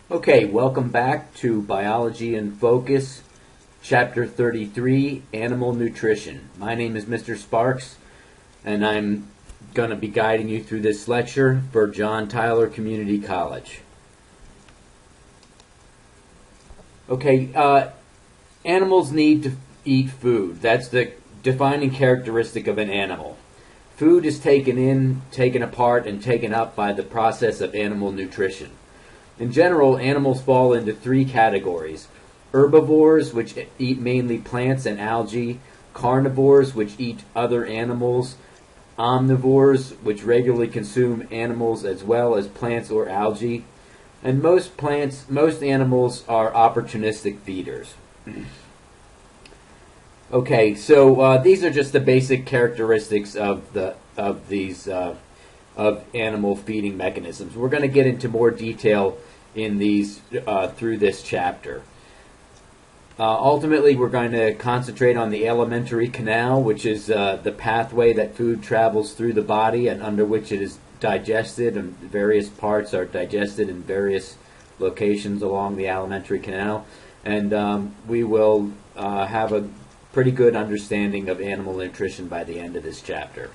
Okay, welcome back to Biology in Focus, Chapter 33, Animal Nutrition. My name is Mr. Sparks, and I'm going to be guiding you through this lecture for John Tyler Community College. Okay, animals need to eat food. That's the defining characteristic of an animal. Food is taken in, taken apart, and taken up by the process of animal nutrition. In general, animals fall into three categories: herbivores, which eat mainly plants and algae; carnivores, which eat other animals; omnivores, which regularly consume animals as well as plants or algae; and most animals are opportunistic feeders. Okay, so these are just the basic characteristics of these animal feeding mechanisms. We're going to get into more detail in these through this chapter. Ultimately, we're going to concentrate on the alimentary canal, which is the pathway that food travels through the body and under which it is digested, and various parts are digested in various locations along the alimentary canal. And we will have a pretty good understanding of animal nutrition by the end of this chapter.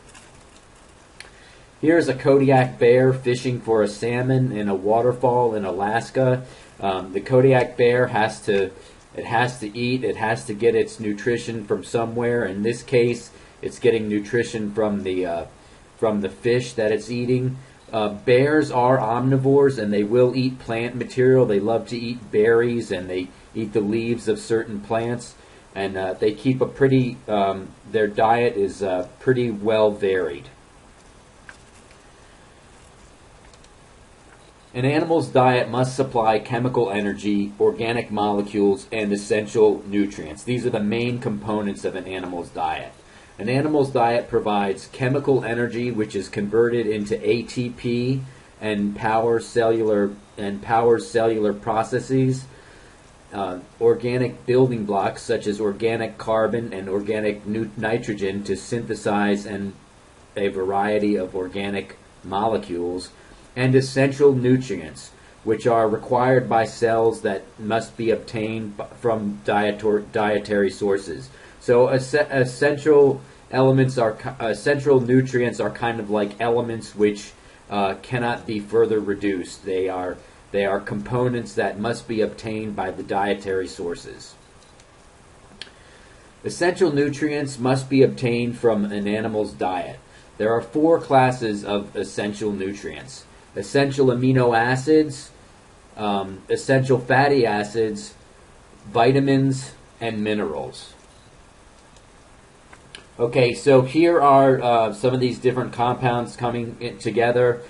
Here's a Kodiak bear fishing for a salmon in a waterfall in Alaska. The Kodiak bear has to eat. It has to get its nutrition from somewhere. In this case, it's getting nutrition from the fish that it's eating. Bears are omnivores, and they will eat plant material. They love to eat berries, and they eat the leaves of certain plants. And they keep a pretty. Their diet is pretty well varied. An animal's diet must supply chemical energy, organic molecules, and essential nutrients. These are the main components of an animal's diet. An animal's diet provides chemical energy, which is converted into ATP and powers cellular processes. Organic building blocks such as organic carbon and organic nitrogen to synthesize a variety of organic molecules, and essential nutrients, which are required by cells that must be obtained from dietary sources. So essential nutrients are kind of like elements which cannot be further reduced. They are components that must be obtained by the dietary sources. Essential nutrients must be obtained from an animal's diet. There are four classes of essential nutrients: essential amino acids, essential fatty acids, vitamins, and minerals. Okay, so here are some of these different compounds coming together.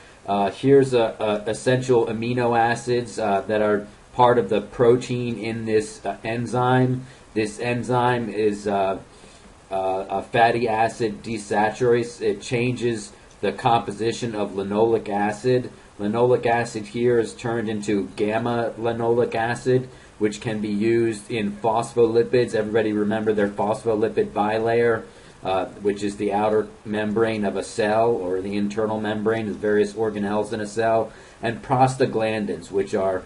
Here's essential amino acids that are part of the protein in this enzyme. This enzyme is a fatty acid desaturase. It changes the composition of linoleic acid. Linoleic acid here is turned into gamma linoleic acid, which can be used in phospholipids. Everybody remember their phospholipid bilayer, which is the outer membrane of a cell, or the internal membrane of various organelles in a cell, and prostaglandins, which are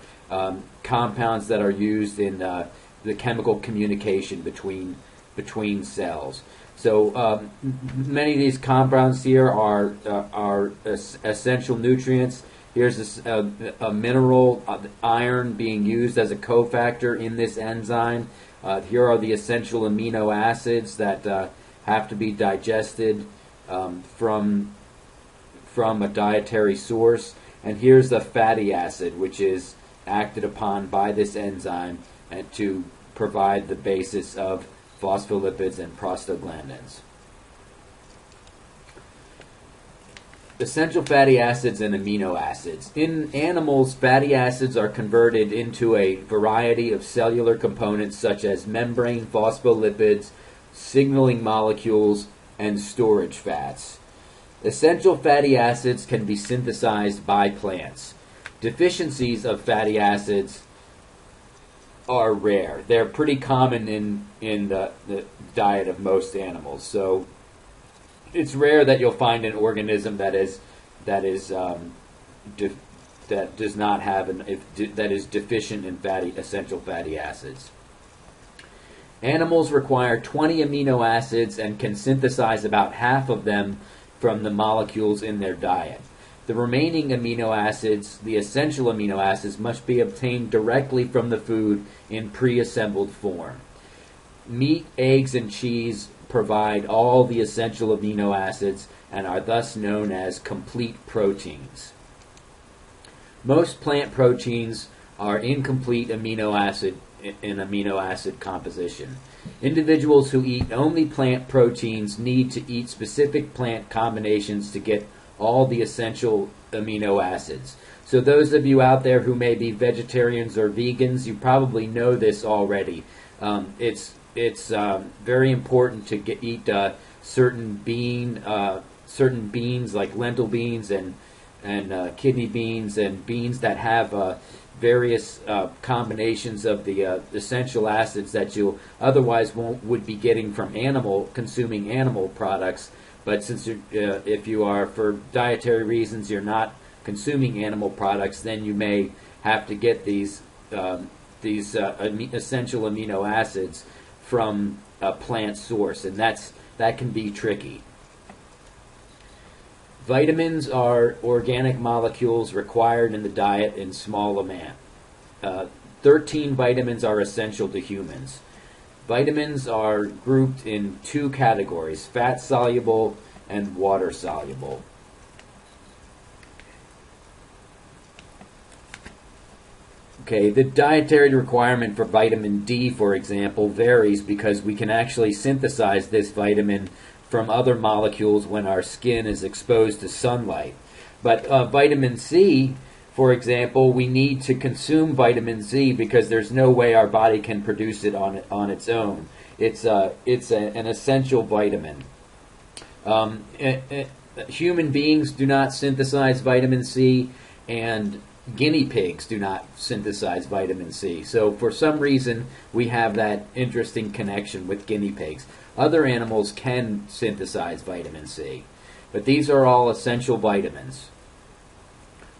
compounds that are used in the chemical communication between cells. So many of these compounds here are essential nutrients. Here's a mineral, iron, being used as a cofactor in this enzyme. Here are the essential amino acids that have to be digested from a dietary source. And here's the fatty acid, which is acted upon by this enzyme and to provide the basis of phospholipids and prostaglandins. Essential fatty acids and amino acids. In animals, fatty acids are converted into a variety of cellular components such as membrane, phospholipids, signaling molecules, and storage fats. Essential fatty acids can be synthesized by plants. Deficiencies of fatty acids are rare. They're pretty common in the diet of most animals. So it's rare that you'll find an organism that is that does not have that is deficient in essential fatty acids. Animals require 20 amino acids and can synthesize about half of them from the molecules in their diet. The remaining amino acids, the essential amino acids, must be obtained directly from the food in pre-assembled form. Meat, eggs, and cheese provide all the essential amino acids and are thus known as complete proteins. Most plant proteins are incomplete amino acid composition. Individuals who eat only plant proteins need to eat specific plant combinations to get all the essential amino acids. So those of you out there who may be vegetarians or vegans, you probably know this already. It's very important to eat certain beans like lentil beans and kidney beans and beans that have various combinations of the essential acids that you otherwise would be getting from consuming animal products. But since if you are, for dietary reasons, you're not consuming animal products, then you may have to get these essential amino acids from a plant source, and that can be tricky. Vitamins are organic molecules required in the diet in small amount. 13 vitamins are essential to humans. Vitamins are grouped in two categories, fat-soluble and water-soluble. Okay, the dietary requirement for vitamin D, for example, varies because we can actually synthesize this vitamin from other molecules when our skin is exposed to sunlight. But vitamin C, for example, we need to consume vitamin C because there's no way our body can produce it on its own. It's an essential vitamin. Human beings do not synthesize vitamin C, and guinea pigs do not synthesize vitamin C. So for some reason, we have that interesting connection with guinea pigs. Other animals can synthesize vitamin C, but these are all essential vitamins,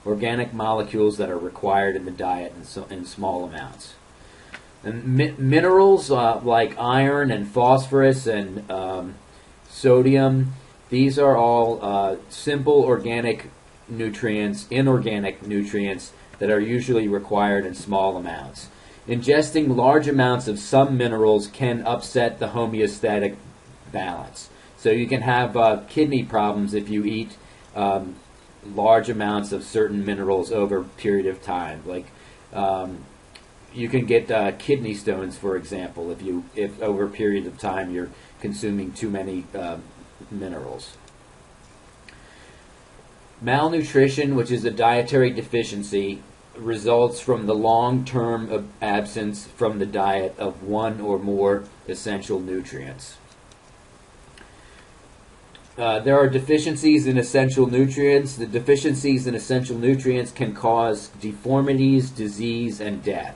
organic molecules that are required in the diet in small amounts. And minerals like iron and phosphorus and sodium, these are all simple organic nutrients, inorganic nutrients that are usually required in small amounts. Ingesting large amounts of some minerals can upset the homeostatic balance. So you can have kidney problems if you eat large amounts of certain minerals over a period of time. Like you can get kidney stones, for example, if over a period of time you're consuming too many minerals. Malnutrition, which is a dietary deficiency, results from the long-term absence from the diet of one or more essential nutrients. There are deficiencies in essential nutrients. The deficiencies in essential nutrients can cause deformities, disease, and death.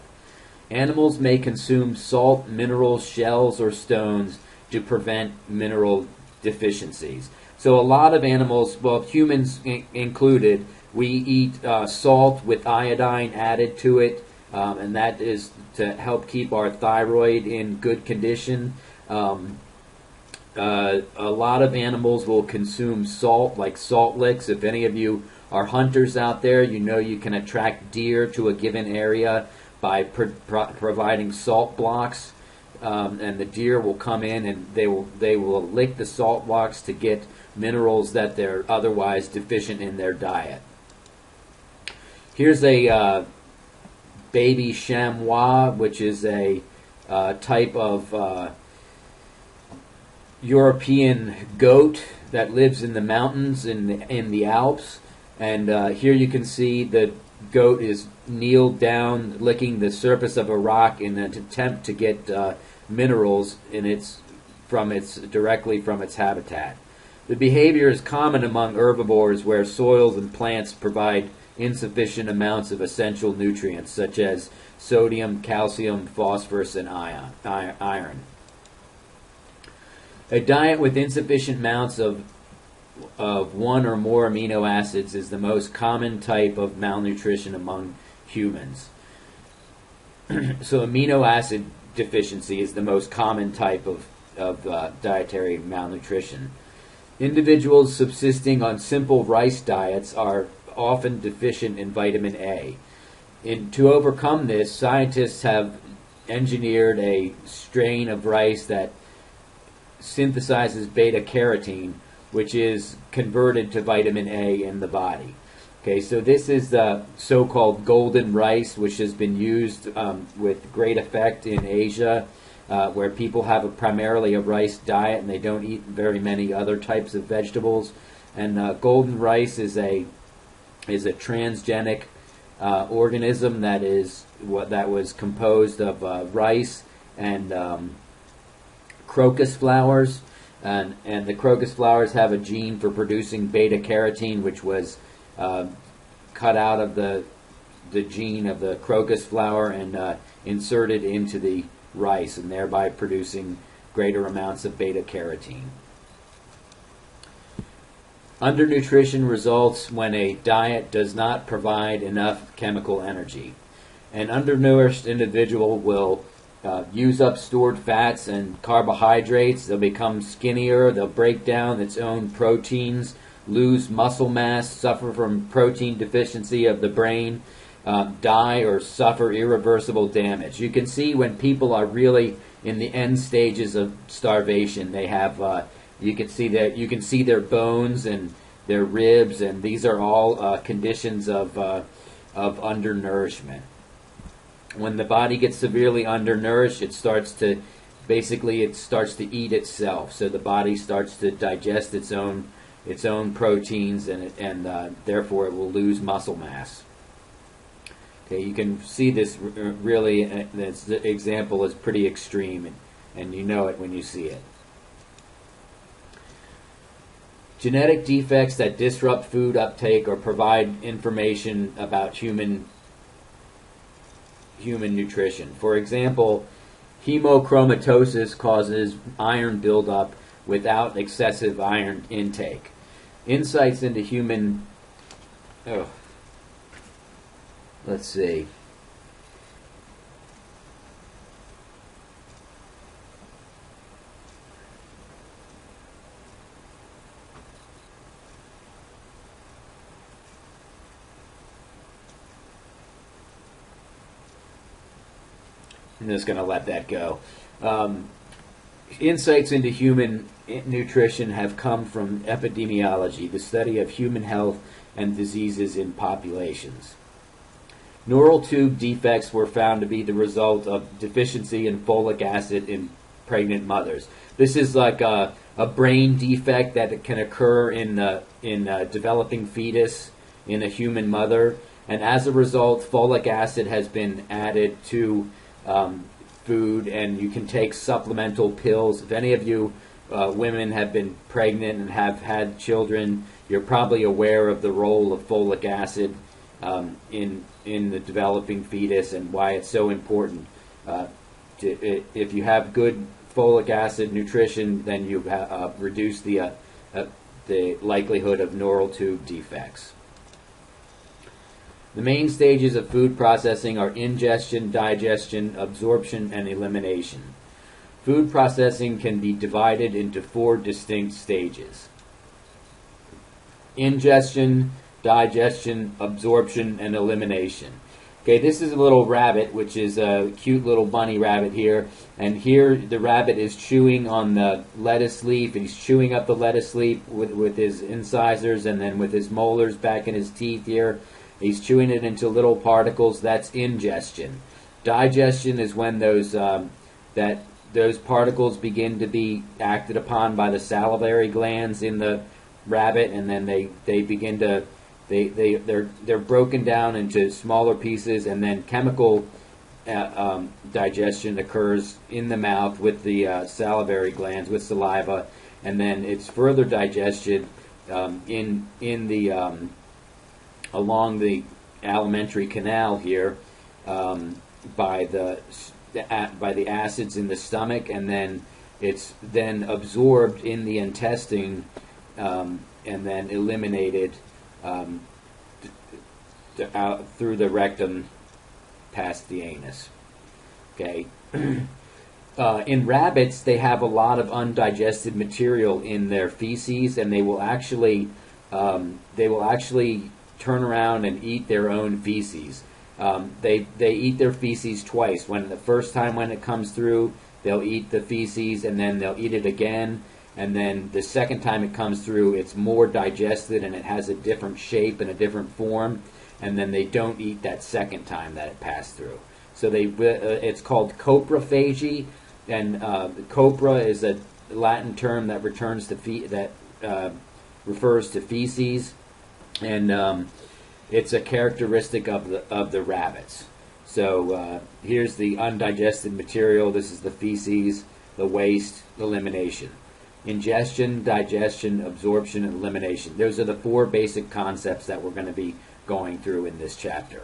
Animals may consume salt, minerals, shells, or stones to prevent mineral deficiencies. So a lot of animals, well, humans included, we eat salt with iodine added to it, and that is to help keep our thyroid in good condition. A lot of animals will consume salt, like salt licks. If any of you are hunters out there, you know you can attract deer to a given area by providing salt blocks, and the deer will come in and they will lick the salt blocks to get minerals that they're otherwise deficient in their diet. Here's a baby chamois, which is a type of European goat that lives in the mountains in the Alps, and here you can see the goat is kneeled down, licking the surface of a rock in an attempt to get minerals directly from its habitat. The behavior is common among herbivores, where soils and plants provide insufficient amounts of essential nutrients such as sodium, calcium, phosphorus, and iron. A diet with insufficient amounts of of one or more amino acids is the most common type of malnutrition among humans. So amino acid deficiency is the most common type of dietary malnutrition. Individuals subsisting on simple rice diets are often deficient in vitamin A. To overcome this, scientists have engineered a strain of rice that synthesizes beta-carotene, which is converted to vitamin A in the body. Okay, so this is the so-called golden rice, which has been used with great effect in Asia, where people have primarily a rice diet and they don't eat very many other types of vegetables. And golden rice is a transgenic organism that was composed of rice and crocus flowers, and the crocus flowers have a gene for producing beta-carotene, which was cut out of the gene of the crocus flower and inserted into the rice, and thereby producing greater amounts of beta-carotene. Undernutrition results when a diet does not provide enough chemical energy. An undernourished individual will use up stored fats and carbohydrates. They'll become skinnier, they'll break down its own proteins, lose muscle mass, suffer from protein deficiency of the brain, die or suffer irreversible damage. You can see when people are really in the end stages of starvation, they have you can see their bones and their ribs, and these are all conditions of undernourishment. When the body gets severely undernourished, it starts to eat itself. So the body starts to digest its own proteins, and therefore it will lose muscle mass. Okay, you can see this really. This example is pretty extreme, and you know it when you see it. Genetic defects that disrupt food uptake or provide information about human nutrition. For example, hemochromatosis causes iron buildup without excessive iron intake. Insights into human... let's see. I'm just going to let that go. Insights into human nutrition have come from epidemiology, the study of human health and diseases in populations. Neural tube defects were found to be the result of deficiency in folic acid in pregnant mothers. This is like a brain defect that can occur in a developing fetus in a human mother, and as a result, folic acid has been added to food, and you can take supplemental pills. If any of you women have been pregnant and have had children, you're probably aware of the role of folic acid in the developing fetus and why it's so important. If you have good folic acid nutrition, then you reduce the likelihood of neural tube defects. The main stages of food processing are ingestion, digestion, absorption, and elimination. Food processing can be divided into 4 distinct stages: ingestion, digestion, absorption, and elimination. Okay, this is a little rabbit, which is a cute little bunny rabbit here, and here the rabbit is chewing on the lettuce leaf, and he's chewing up the lettuce leaf with his incisors and then with his molars back in his teeth here. He's chewing it into little particles. That's ingestion. Digestion is when those particles begin to be acted upon by the salivary glands in the rabbit, and then they begin to they're broken down into smaller pieces, and then chemical digestion occurs in the mouth with the salivary glands with saliva, and then it's further digestion in the along the alimentary canal here by the acids in the stomach, and then it's then absorbed in the intestine and then eliminated out through the rectum past the anus. Okay. In rabbits, they have a lot of undigested material in their feces, and they will actually turn around and eat their own feces. They eat their feces twice. When the first time when it comes through, they'll eat the feces, and then they'll eat it again. And then the second time it comes through, it's more digested and it has a different shape and a different form. And then they don't eat that second time that it passed through. So it's called coprophagy, and copra is a Latin term that refers to feces, and it's a characteristic of the rabbits. So here's the undigested material. This is the feces, the waste, elimination. Ingestion, digestion, absorption, and elimination. Those are the four basic concepts that we're going to be going through in this chapter.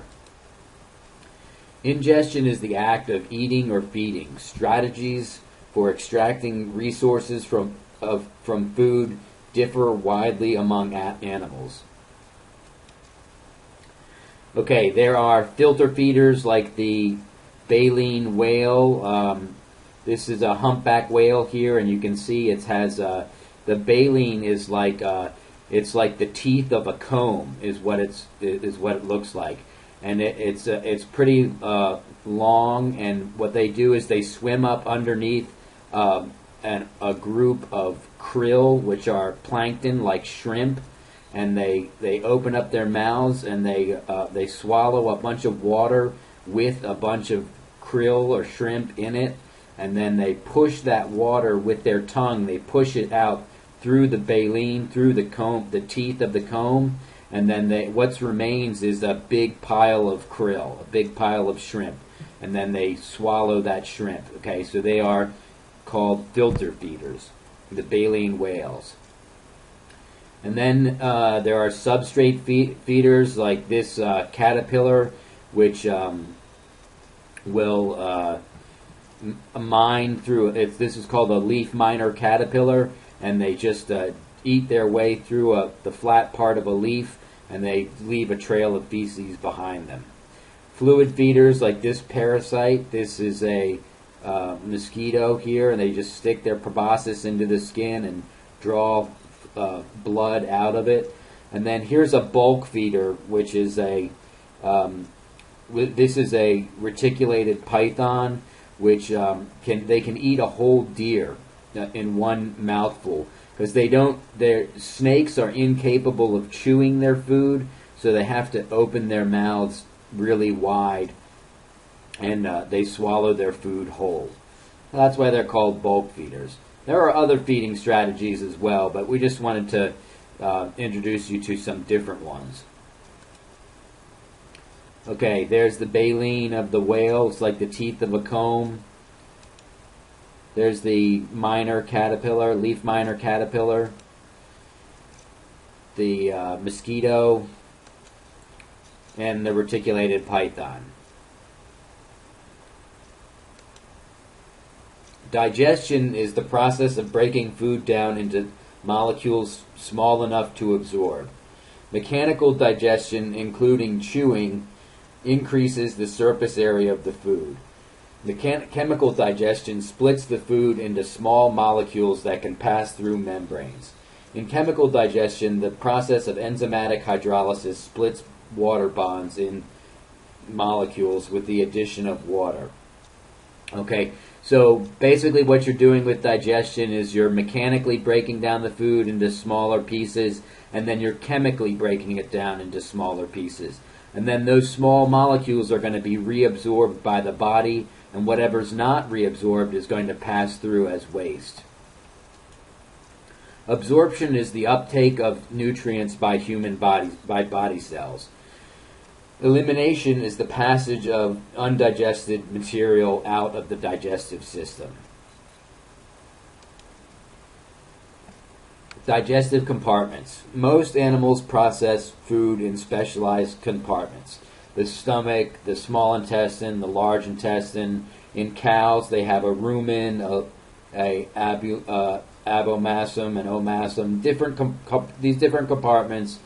Ingestion is the act of eating or feeding. Strategies for extracting resources from food differ widely among animals. Okay, there are filter feeders like the baleen whale. This is a humpback whale here, and you can see it has the baleen is like it's like the teeth of a comb is what it looks like, and it's pretty long. And what they do is they swim up underneath a group of krill, which are plankton like shrimp, and they open up their mouths and they swallow a bunch of water with a bunch of krill or shrimp in it. And then they push that water with their tongue. They push it out through the baleen, through the comb, the teeth of the comb, and then what remains is a big pile of krill, a big pile of shrimp, and then they swallow that shrimp. Okay, so they are called filter feeders, the baleen whales. And then there are substrate feeders like this caterpillar, which will mine through it. This is called a leaf miner caterpillar, and they just eat their way through the flat part of a leaf, and they leave a trail of feces behind them. Fluid feeders like this parasite. This is a mosquito here, and they just stick their proboscis into the skin and draw blood out of it. And then here's a bulk feeder, which is this is a reticulated python, which they can eat a whole deer in one mouthful, because their snakes are incapable of chewing their food, so they have to open their mouths really wide, and they swallow their food whole. That's why they're called bulk feeders. There are other feeding strategies as well, but we just wanted to introduce you to some different ones. Okay, there's the baleen of the whale. It's like the teeth of a comb. There's the miner caterpillar, leaf miner caterpillar. The mosquito. And the reticulated python. Digestion is the process of breaking food down into molecules small enough to absorb. Mechanical digestion, including chewing, increases the surface area of the food. Chemical digestion splits the food into small molecules that can pass through membranes. In chemical digestion, the process of enzymatic hydrolysis splits water bonds in molecules with the addition of water. Okay, so basically what you're doing with digestion is you're mechanically breaking down the food into smaller pieces, and then you're chemically breaking it down into smaller pieces. And then those small molecules are going to be reabsorbed by the body, and whatever's not reabsorbed is going to pass through as waste. Absorption is the uptake of nutrients by body cells. Elimination is the passage of undigested material out of the digestive system. Digestive compartments. Most animals process food in specialized compartments. The stomach, the small intestine, the large intestine. In cows, they have a rumen, abomasum and omasum. These different compartments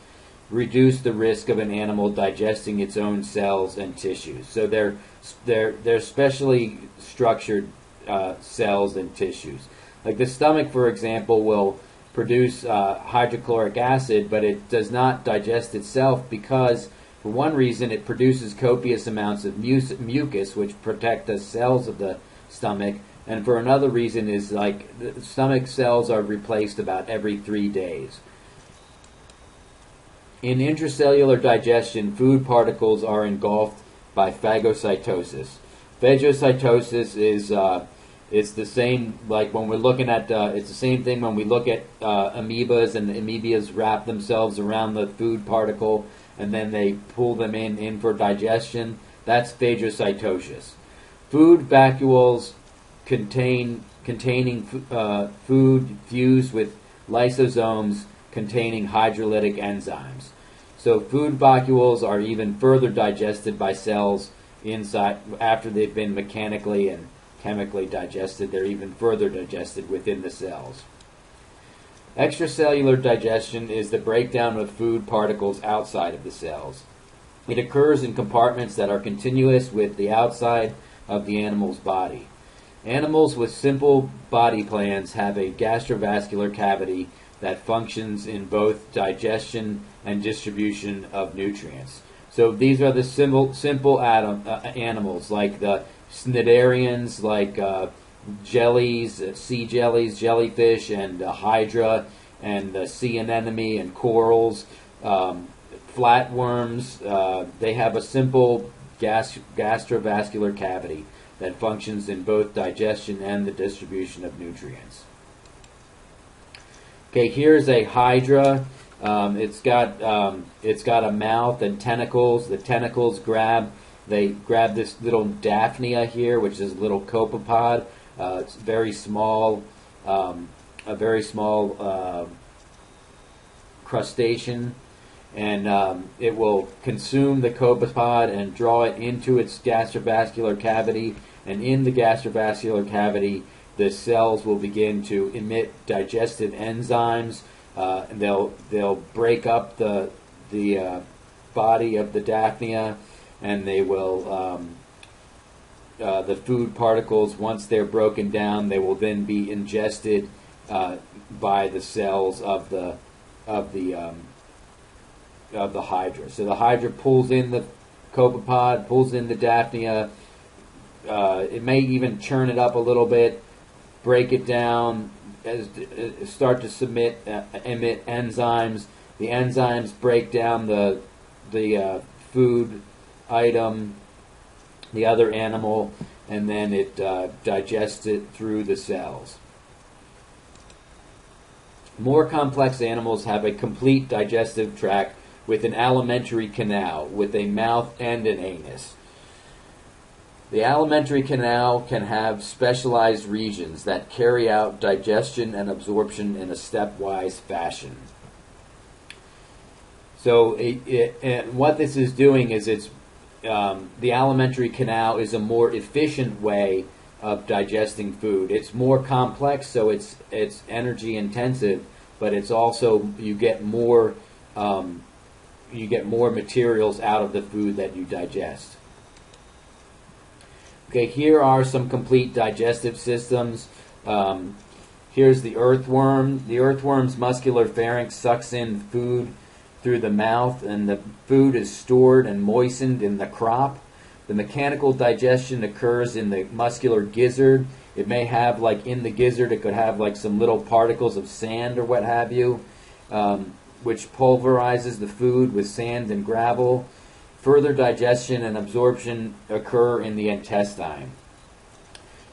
reduce the risk of an animal digesting its own cells and tissues. So they're specially structured cells and tissues. Like the stomach, for example, will produce hydrochloric acid, but it does not digest itself because, for one reason, it produces copious amounts of mucus, which protect the cells of the stomach, and for another reason is like the stomach cells are replaced about every 3 days. In intracellular digestion, food particles are engulfed by phagocytosis. Phagocytosis is it's the same, like when we're looking at, it's the same thing when we look at amoebas, and the amoebas wrap themselves around the food particle and then they pull them in for digestion. That's phagocytosis. Food vacuoles containing food fused with lysosomes containing hydrolytic enzymes. So food vacuoles are even further digested by cells inside after they've been mechanically and chemically digested. They're even further digested within the cells. Extracellular digestion is the breakdown of food particles outside of the cells. It occurs in compartments that are continuous with the outside of the animal's body. Animals with simple body plans have a gastrovascular cavity that functions in both digestion and distribution of nutrients. So these are the simple animals, like the cnidarians, like jellies, sea jellies, jellyfish, and hydra, and the sea anemone and corals, flatworms. They have a simple gastrovascular cavity that functions in both digestion and the distribution of nutrients. Okay, here's a hydra. It's got a mouth and tentacles. The tentacles grab this little daphnia here, which is a little copepod. It's very small, a very small crustacean, and it will consume the copepod and draw it into its gastrovascular cavity. And in the gastrovascular cavity, the cells will begin to emit digestive enzymes. And they'll break up the body of the daphnia, and they will the food particles, once they're broken down, they will then be ingested by the cells of the hydra. So the hydra pulls in the copepod, pulls in the daphnia. It may even churn it up a little bit, break it down, start to emit enzymes. The enzymes break down the food item, the other animal, and then it digests it through the cells. More complex animals have a complete digestive tract with an alimentary canal, with a mouth and an anus. The alimentary canal can have specialized regions that carry out digestion and absorption in a stepwise fashion. So what this is doing is the alimentary canal is a more efficient way of digesting food. It's more complex, so it's energy intensive, but it's also you get more materials out of the food that you digest. Okay, here are some complete digestive systems. Here's the earthworm. The earthworm's muscular pharynx sucks in food through the mouth, and the food is stored and moistened in the crop. The mechanical digestion occurs in the muscular gizzard. It may have, like in the gizzard, it could have like some little particles of sand or what have you, which pulverizes the food with sand and gravel. Further digestion and absorption occur in the intestine.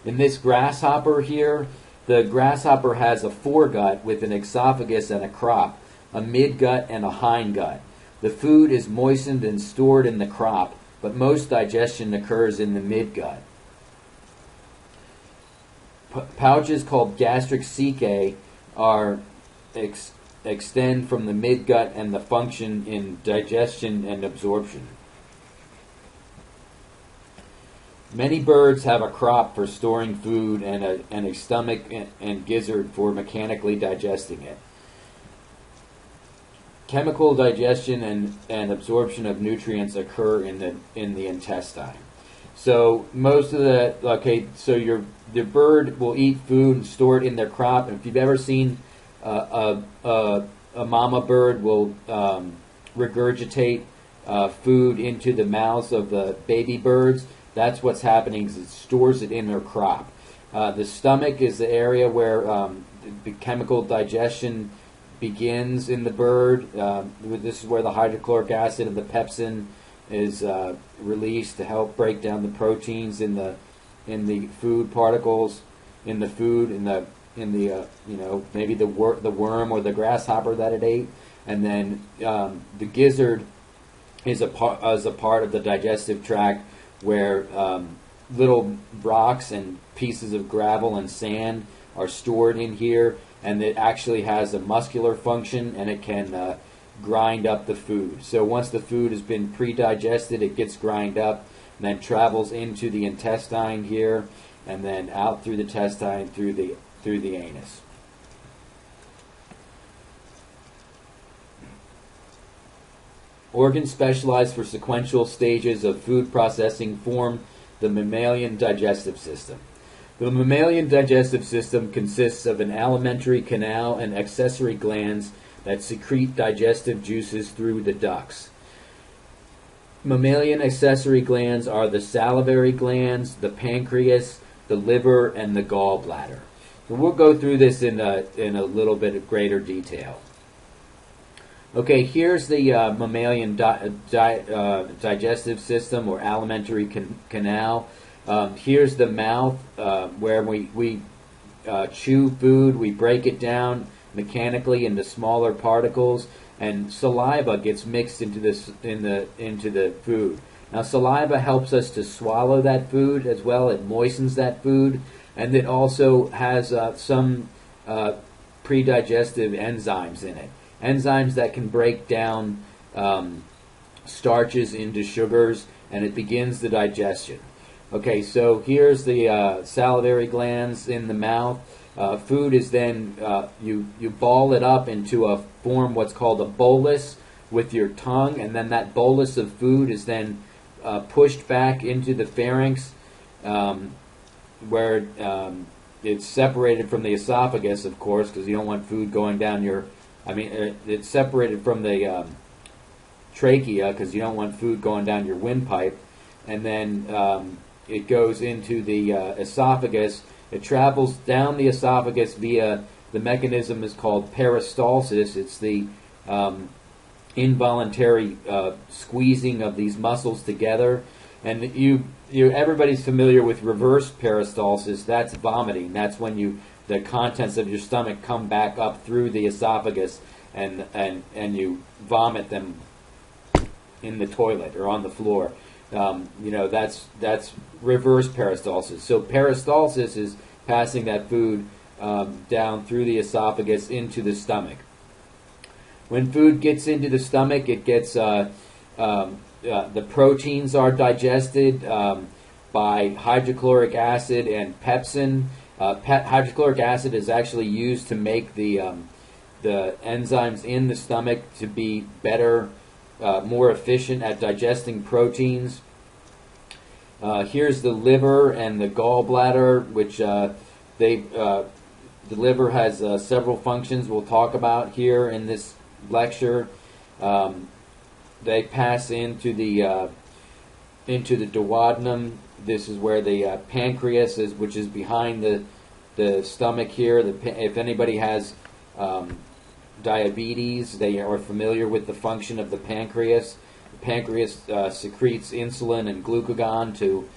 In this grasshopper here, the grasshopper has a foregut with an esophagus and a crop, a midgut and a hindgut. The food is moistened and stored in the crop, but most digestion occurs in the midgut. Pouches called gastric cecae extend from the midgut and the function in digestion and absorption. Many birds have a crop for storing food and a stomach and gizzard for mechanically digesting it. Chemical digestion and absorption of nutrients occur in the intestine. So most of the bird will eat food and store it in their crop. And if you've ever seen a mama bird will regurgitate food into the mouths of the baby birds, that's what's happening, is it stores it in their crop. The stomach is the area where the chemical digestion begins in the bird. This is where the hydrochloric acid and the pepsin is released to help break down the proteins in the food particles in the food maybe the worm or the grasshopper that it ate. And then the gizzard is a part of the digestive tract where little rocks and pieces of gravel and sand are stored in here, and it actually has a muscular function, and it can grind up the food. So once the food has been pre-digested, it gets grind up and then travels into the intestine here, and then out through the intestine through the anus. Organs specialized for sequential stages of food processing form the mammalian digestive system. The mammalian digestive system consists of an alimentary canal and accessory glands that secrete digestive juices through the ducts. Mammalian accessory glands are the salivary glands, the pancreas, the liver, and the gallbladder. So we'll go through this in a little bit of greater detail. Okay, here's the mammalian digestive system or alimentary canal. Here's the mouth where we chew food. We break it down mechanically into smaller particles, and saliva gets mixed into the food. Now, saliva helps us to swallow that food as well. It moistens that food, and it also has some predigestive enzymes in it. Enzymes that can break down starches into sugars, and it begins the digestion. Okay, so here's the salivary glands in the mouth. Food is then, you ball it up into a form what's called a bolus with your tongue, and then that bolus of food is then pushed back into the pharynx, where it's separated from the esophagus, of course, because you don't want food going down your... it's separated from the trachea because you don't want food going down your windpipe. And then it goes into the esophagus. It travels down the esophagus via, the mechanism is called peristalsis. It's the involuntary squeezing of these muscles together. And everybody's familiar with reverse peristalsis. That's vomiting. That's when the contents of your stomach come back up through the esophagus and you vomit them in the toilet or on the floor. That's reverse peristalsis. So peristalsis is passing that food down through the esophagus into the stomach. When food gets into the stomach, it gets the proteins are digested by hydrochloric acid and pepsin. Hydrochloric acid is actually used to make the enzymes in the stomach to be better, more efficient at digesting proteins. Here's the liver and the gallbladder, which the liver has several functions we'll talk about here in this lecture. They pass into the duodenum. This is where the pancreas is, which is behind the stomach here. If anybody has diabetes, they are familiar with the function of the pancreas. The pancreas secretes insulin and glucagon to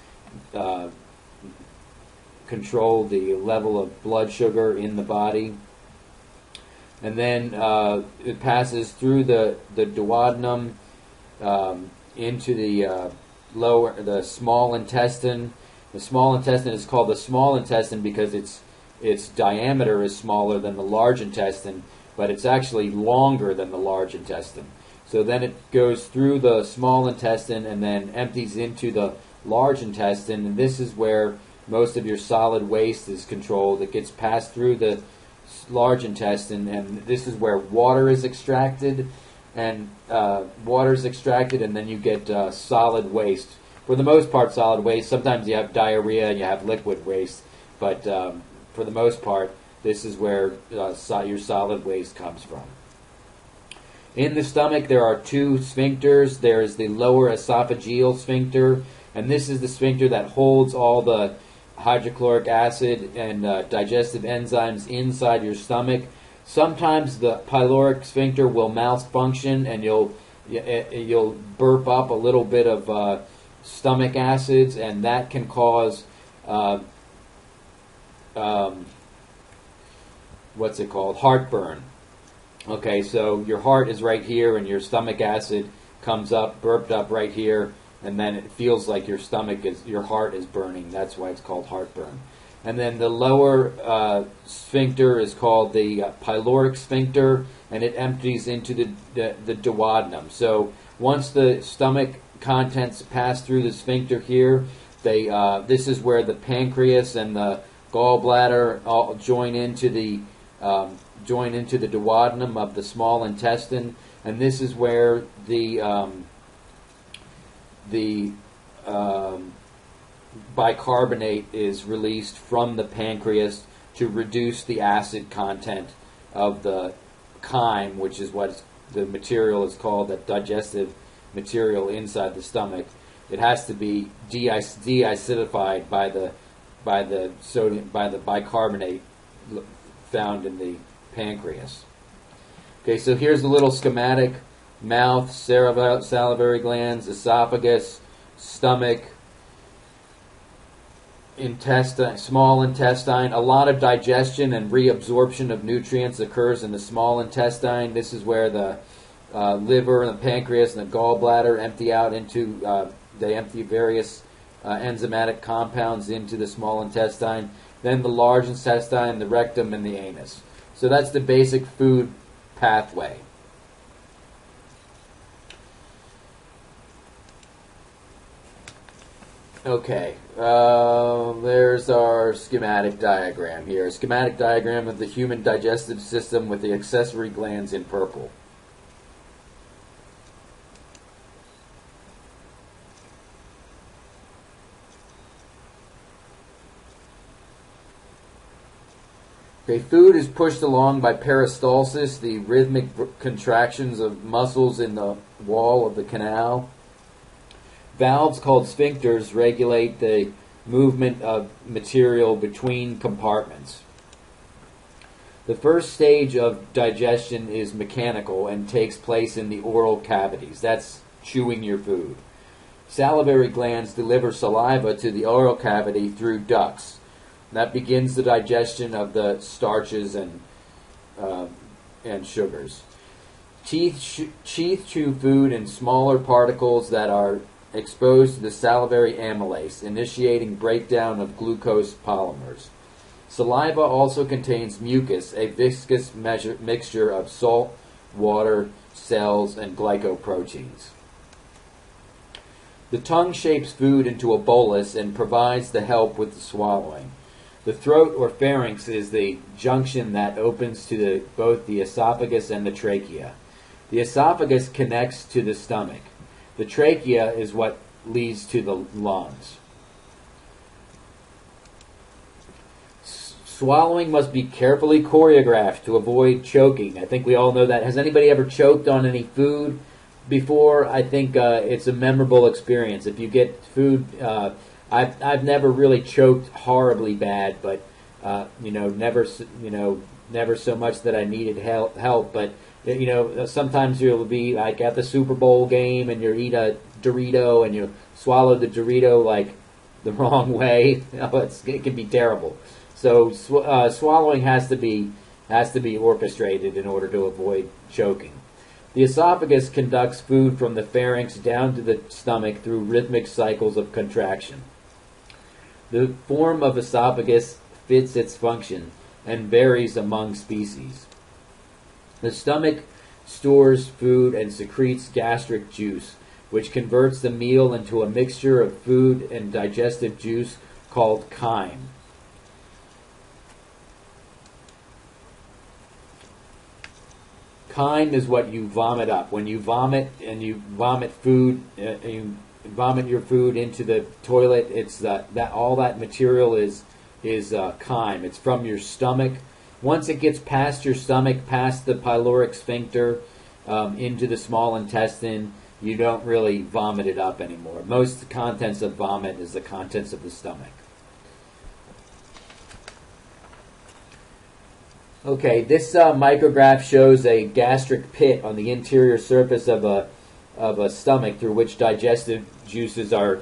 control the level of blood sugar in the body. And then it passes through the duodenum into the small intestine. The small intestine is called the small intestine because its diameter is smaller than the large intestine, but it's actually longer than the large intestine. So then it goes through the small intestine and then empties into the large intestine, and this is where most of your solid waste is controlled. It gets passed through the large intestine, and this is where water is extracted, and then you get solid waste. For the most part, solid waste. Sometimes you have diarrhea and you have liquid waste, but for the most part, this is where your solid waste comes from. In the stomach, there are two sphincters. There is the lower esophageal sphincter, and this is the sphincter that holds all the hydrochloric acid and digestive enzymes inside your stomach. Sometimes the pyloric sphincter will malfunction, and you'll burp up a little bit of stomach acids, and that can cause heartburn. Okay, so your heart is right here, and your stomach acid comes up, burped up right here, and then it feels like your heart is burning. That's why it's called heartburn. And then the lower sphincter is called the pyloric sphincter, and it empties into the duodenum. So once the stomach contents pass through the sphincter here, this is where the pancreas and the gallbladder all join into the duodenum of the small intestine, and this is where the bicarbonate is released from the pancreas to reduce the acid content of the chyme, which is what the material is called, that digestive material inside the stomach. It has to be deacidified by the bicarbonate found in the pancreas. Okay, so here's a little schematic: mouth, salivary glands, esophagus, stomach, intestine, small intestine. A lot of digestion and reabsorption of nutrients occurs in the small intestine. This is where the liver and the pancreas and the gallbladder empty out into, they empty various enzymatic compounds into the small intestine. Then the large intestine, the rectum, and the anus. So that's the basic food pathway. Okay, there's our schematic diagram here. A schematic diagram of the human digestive system with the accessory glands in purple. Okay, food is pushed along by peristalsis, the rhythmic contractions of muscles in the wall of the canal. Valves called sphincters regulate the movement of material between compartments. The first stage of digestion is mechanical and takes place in the oral cavities. That's chewing your food. Salivary glands deliver saliva to the oral cavity through ducts. That begins the digestion of the starches and sugars. Teeth chew food in smaller particles that are exposed to the salivary amylase, initiating breakdown of glucose polymers. Saliva also contains mucus, a viscous mixture of salt, water, cells, and glycoproteins. The tongue shapes food into a bolus and provides the help with the swallowing. The throat or pharynx is the junction that opens to both the esophagus and the trachea. The esophagus connects to the stomach. The trachea is what leads to the lungs. Swallowing must be carefully choreographed to avoid choking. I think we all know that. Has anybody ever choked on any food before? I think it's a memorable experience. If you get food, I've never really choked horribly bad, but never so much that I needed help. But sometimes you'll be like at the Super Bowl game and you eat a Dorito and you swallow the Dorito like the wrong way. It can be terrible. So swallowing has to be orchestrated in order to avoid choking. The esophagus conducts food from the pharynx down to the stomach through rhythmic cycles of contraction. The form of esophagus fits its function and varies among species. The stomach stores food, and secretes gastric juice, which converts the meal into a mixture of food and digestive juice called chyme. Chyme is what you vomit up. When you vomit and you vomit food, you vomit your food into the toilet, it's that all that material is chyme. It's from your stomach. Once it gets past your stomach, past the pyloric sphincter, into the small intestine, you don't really vomit it up anymore. Most contents of vomit is the contents of the stomach. Okay, this micrograph shows a gastric pit on the interior surface of a stomach through which digestive juices are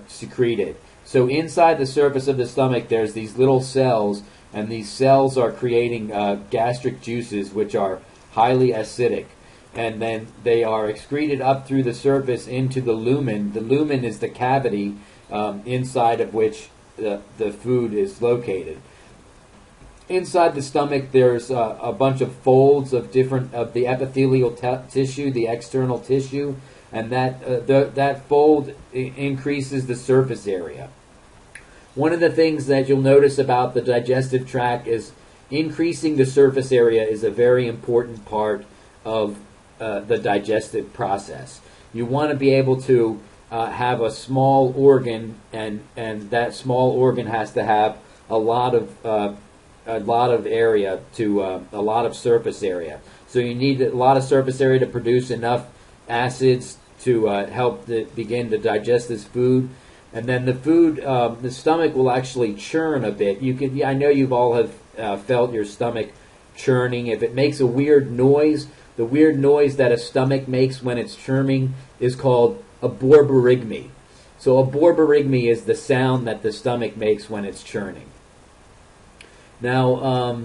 secreted. So inside the surface of the stomach, there's these little cells, and these cells are creating gastric juices, which are highly acidic. And then they are excreted up through the surface into the lumen. The lumen is the cavity inside of which the food is located. Inside the stomach, there's a bunch of folds of the epithelial tissue, the external tissue, and that fold increases the surface area. One of the things that you'll notice about the digestive tract is increasing the surface area is a very important part of the digestive process. You want to be able to have a small organ, and that small organ has to have a lot of area to a lot of surface area. So you need a lot of surface area to produce enough acids to help begin to digest this food. And then the food, the stomach will actually churn a bit. I know you've all have felt your stomach churning. If it makes a weird noise, the weird noise that a stomach makes when it's churning is called a borborygmi. So a borborygmi is the sound that the stomach makes when it's churning. Now,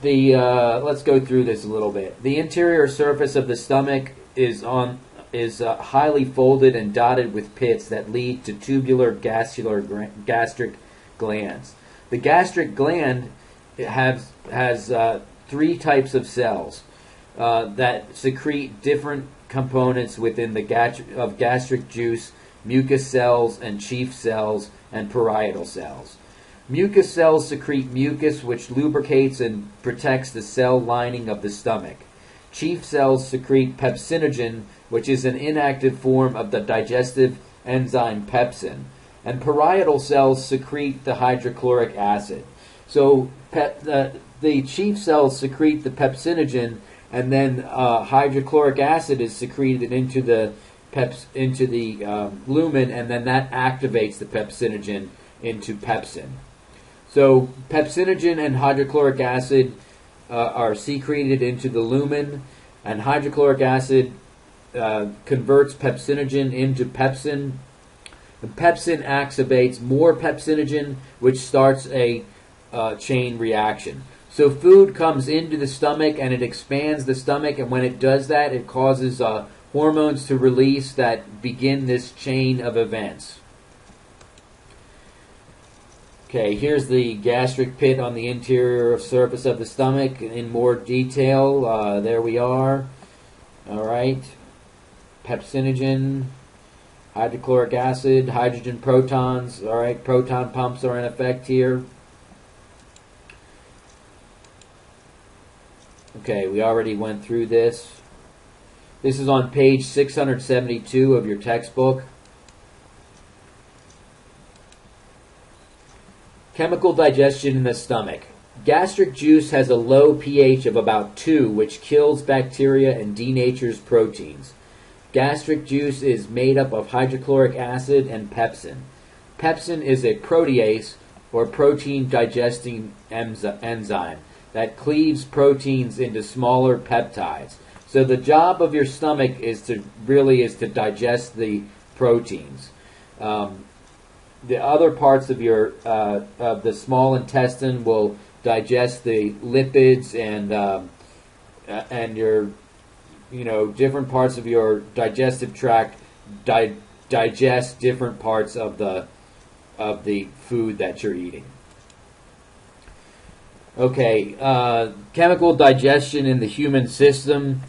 let's go through this a little bit. The interior surface of the stomach is highly folded and dotted with pits that lead to tubular gastric glands. The gastric gland has three types of cells that secrete different components within the gastric juice: mucus cells and chief cells and parietal cells. Mucus cells secrete mucus, which lubricates and protects the cell lining of the stomach. Chief cells secrete pepsinogen, which is an inactive form of the digestive enzyme pepsin. And parietal cells secrete the hydrochloric acid. So the chief cells secrete the pepsinogen, and then hydrochloric acid is secreted into the lumen, and then that activates the pepsinogen into pepsin. So pepsinogen and hydrochloric acid are secreted into the lumen, and hydrochloric acid converts pepsinogen into pepsin. And pepsin activates more pepsinogen, which starts a chain reaction. So food comes into the stomach and it expands the stomach, and when it does that, it causes hormones to release that begin this chain of events. Okay, here's the gastric pit on the interior surface of the stomach in more detail. There we are. All right. Pepsinogen, hydrochloric acid, hydrogen protons. All right, proton pumps are in effect here. Okay, we already went through this. This is on page 672 of your textbook. Chemical digestion in the stomach. Gastric juice has a low pH of about 2, which kills bacteria and denatures proteins. Gastric juice is made up of hydrochloric acid and pepsin. Pepsin is a protease, or protein digesting enzyme, that cleaves proteins into smaller peptides. So the job of your stomach is to digest the proteins. The other parts of the small intestine will digest the lipids, and your different parts of your digestive tract digest different parts of the food that you're eating. Okay, chemical digestion in the human system.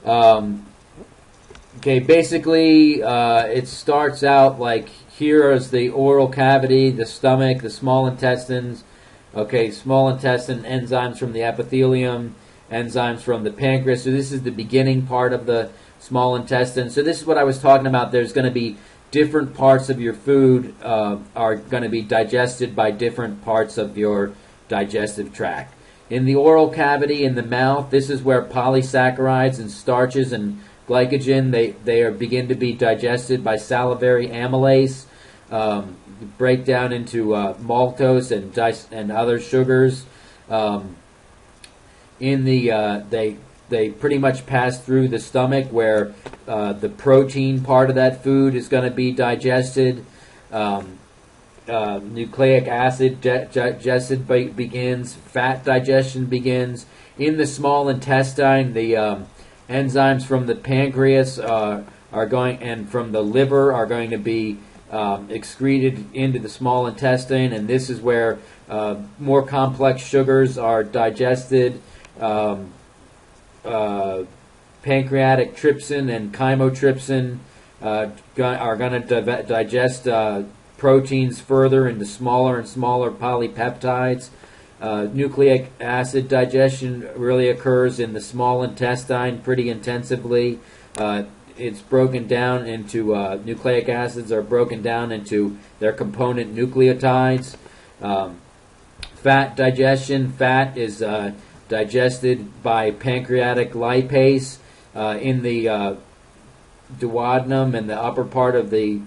Okay, basically, it starts out like here is the oral cavity, the stomach, the small intestines. Okay, small intestine, enzymes from the epithelium, enzymes from the pancreas. So this is the beginning part of the small intestine. So this is what I was talking about. There's going to be different parts of your food are going to be digested by different parts of your digestive tract. In the oral cavity, in the mouth, this is where polysaccharides and starches and glycogen, they begin to be digested by salivary amylase, break down into maltose and other sugars. They pretty much pass through the stomach, where the protein part of that food is going to be digested. Nucleic acid digestion begins. Fat digestion begins. In the small intestine, the enzymes from the pancreas are going, and from the liver are going to be excreted into the small intestine, and this is where more complex sugars are digested. Pancreatic trypsin and chymotrypsin are going to digest proteins further into smaller and smaller polypeptides. Nucleic acid digestion really occurs in the small intestine pretty intensively. It's broken down into nucleic acids are broken down into their component nucleotides. Fat digestion. Fat is digested by pancreatic lipase in the duodenum and the upper part of the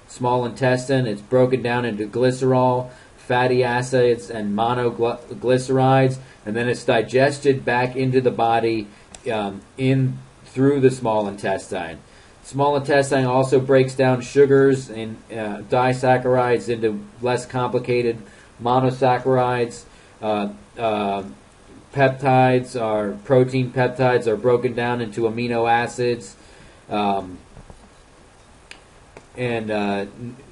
small intestine. It's broken down into glycerol, fatty acids, and monoglycerides, and then it's digested back into the body through the small intestine. Small intestine also breaks down sugars and disaccharides into less complicated monosaccharides. Peptides protein peptides are broken down into amino acids. And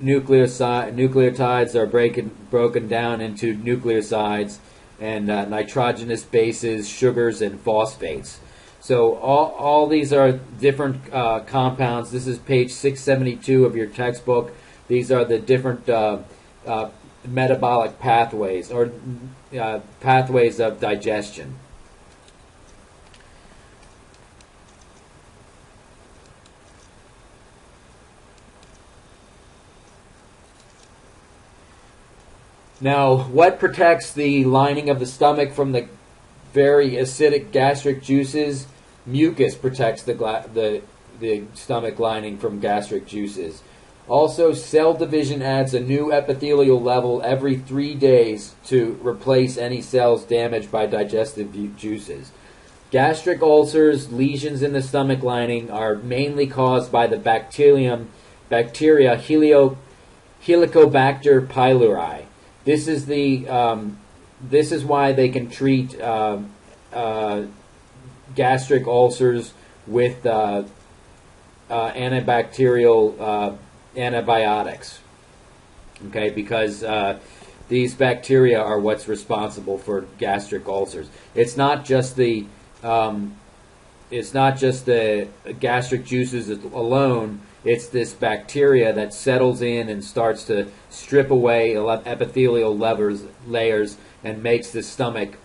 nucleotides are broken down into nucleosides, and nitrogenous bases, sugars, and phosphates. So all these are different compounds. This is page 672 of your textbook. These are the different metabolic pathways, or pathways of digestion. Now, what protects the lining of the stomach from the very acidic gastric juices? Mucus protects the stomach lining from gastric juices. Also, cell division adds a new epithelial level every 3 days to replace any cells damaged by digestive juices. Gastric ulcers, lesions in the stomach lining, are mainly caused by the bacteria Helicobacter pylori. This is why they can treat gastric ulcers with antibacterial antibiotics. Okay, because these bacteria are what's responsible for gastric ulcers. It's not just the gastric juices alone. It's this bacteria that settles in and starts to strip away epithelial layers and makes the stomach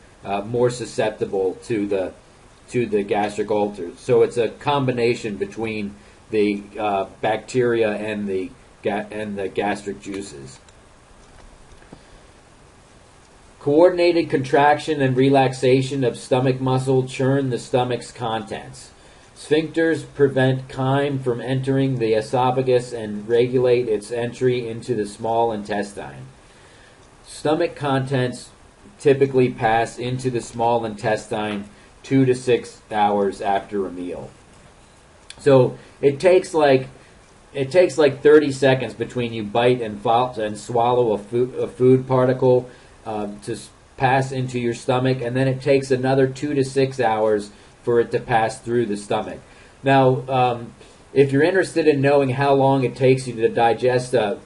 more susceptible to the gastric ulcers. So it's a combination between the bacteria and the gastric juices. Coordinated contraction and relaxation of stomach muscle churn the stomach's contents. Sphincters prevent chyme from entering the esophagus and regulate its entry into the small intestine. Stomach contents typically pass into the small intestine 2 to 6 hours after a meal. So it takes like 30 seconds between you bite and swallow a food particle to pass into your stomach, and then it takes another 2 to 6 hours for it to pass through the stomach. Now, if you're interested in knowing how long it takes you to digest a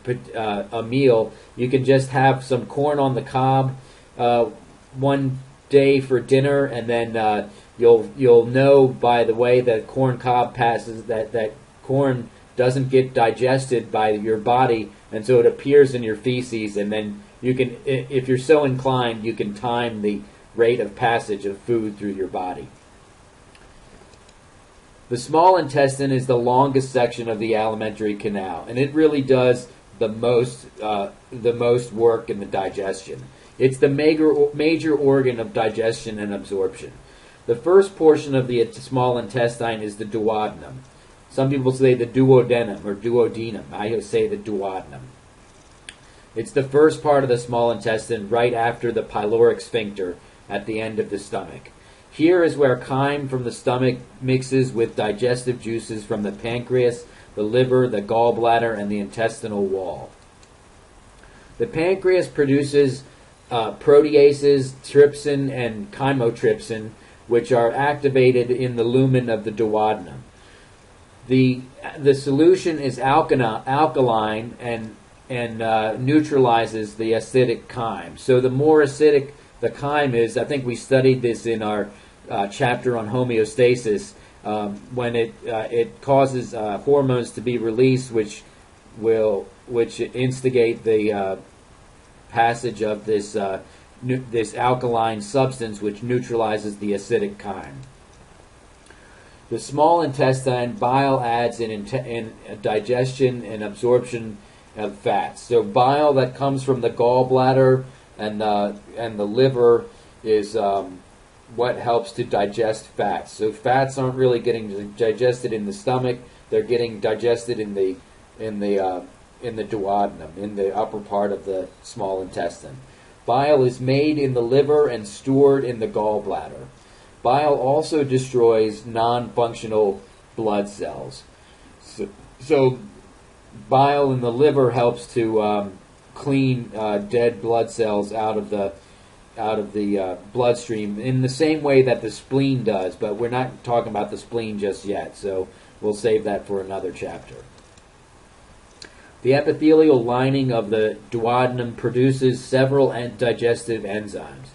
meal, you can just have some corn on the cob one day for dinner, and then you'll know by the way that corn cob passes that corn doesn't get digested by your body, and so it appears in your feces, and then you can, if you're so inclined, you can time the rate of passage of food through your body. The small intestine is the longest section of the alimentary canal, and it really does the most work in the digestion. It's the major organ of digestion and absorption. The first portion of the small intestine is the duodenum. Some people say the duodenum or duodenum. I say the duodenum. It's the first part of the small intestine right after the pyloric sphincter at the end of the stomach. Here is where chyme from the stomach mixes with digestive juices from the pancreas, the liver, the gallbladder, and the intestinal wall. The pancreas produces proteases, trypsin, and chymotrypsin, which are activated in the lumen of the duodenum. The solution is alkaline and neutralizes the acidic chyme. So the more acidic the chyme is, I think we studied this in our chapter on homeostasis, when it causes hormones to be released, which instigate the passage of this alkaline substance, which neutralizes the acidic chyme. The small intestine, bile adds in digestion and absorption of fats. So bile that comes from the gallbladder and the liver is what helps to digest fats. So fats aren't really getting digested in the stomach; they're getting digested in the duodenum, in the upper part of the small intestine. Bile is made in the liver and stored in the gallbladder. Bile also destroys non-functional blood cells. So bile in the liver helps to clean dead blood cells out of the bloodstream in the same way that the spleen does, but we're not talking about the spleen just yet, so we'll save that for another chapter. The epithelial lining of the duodenum produces several digestive enzymes.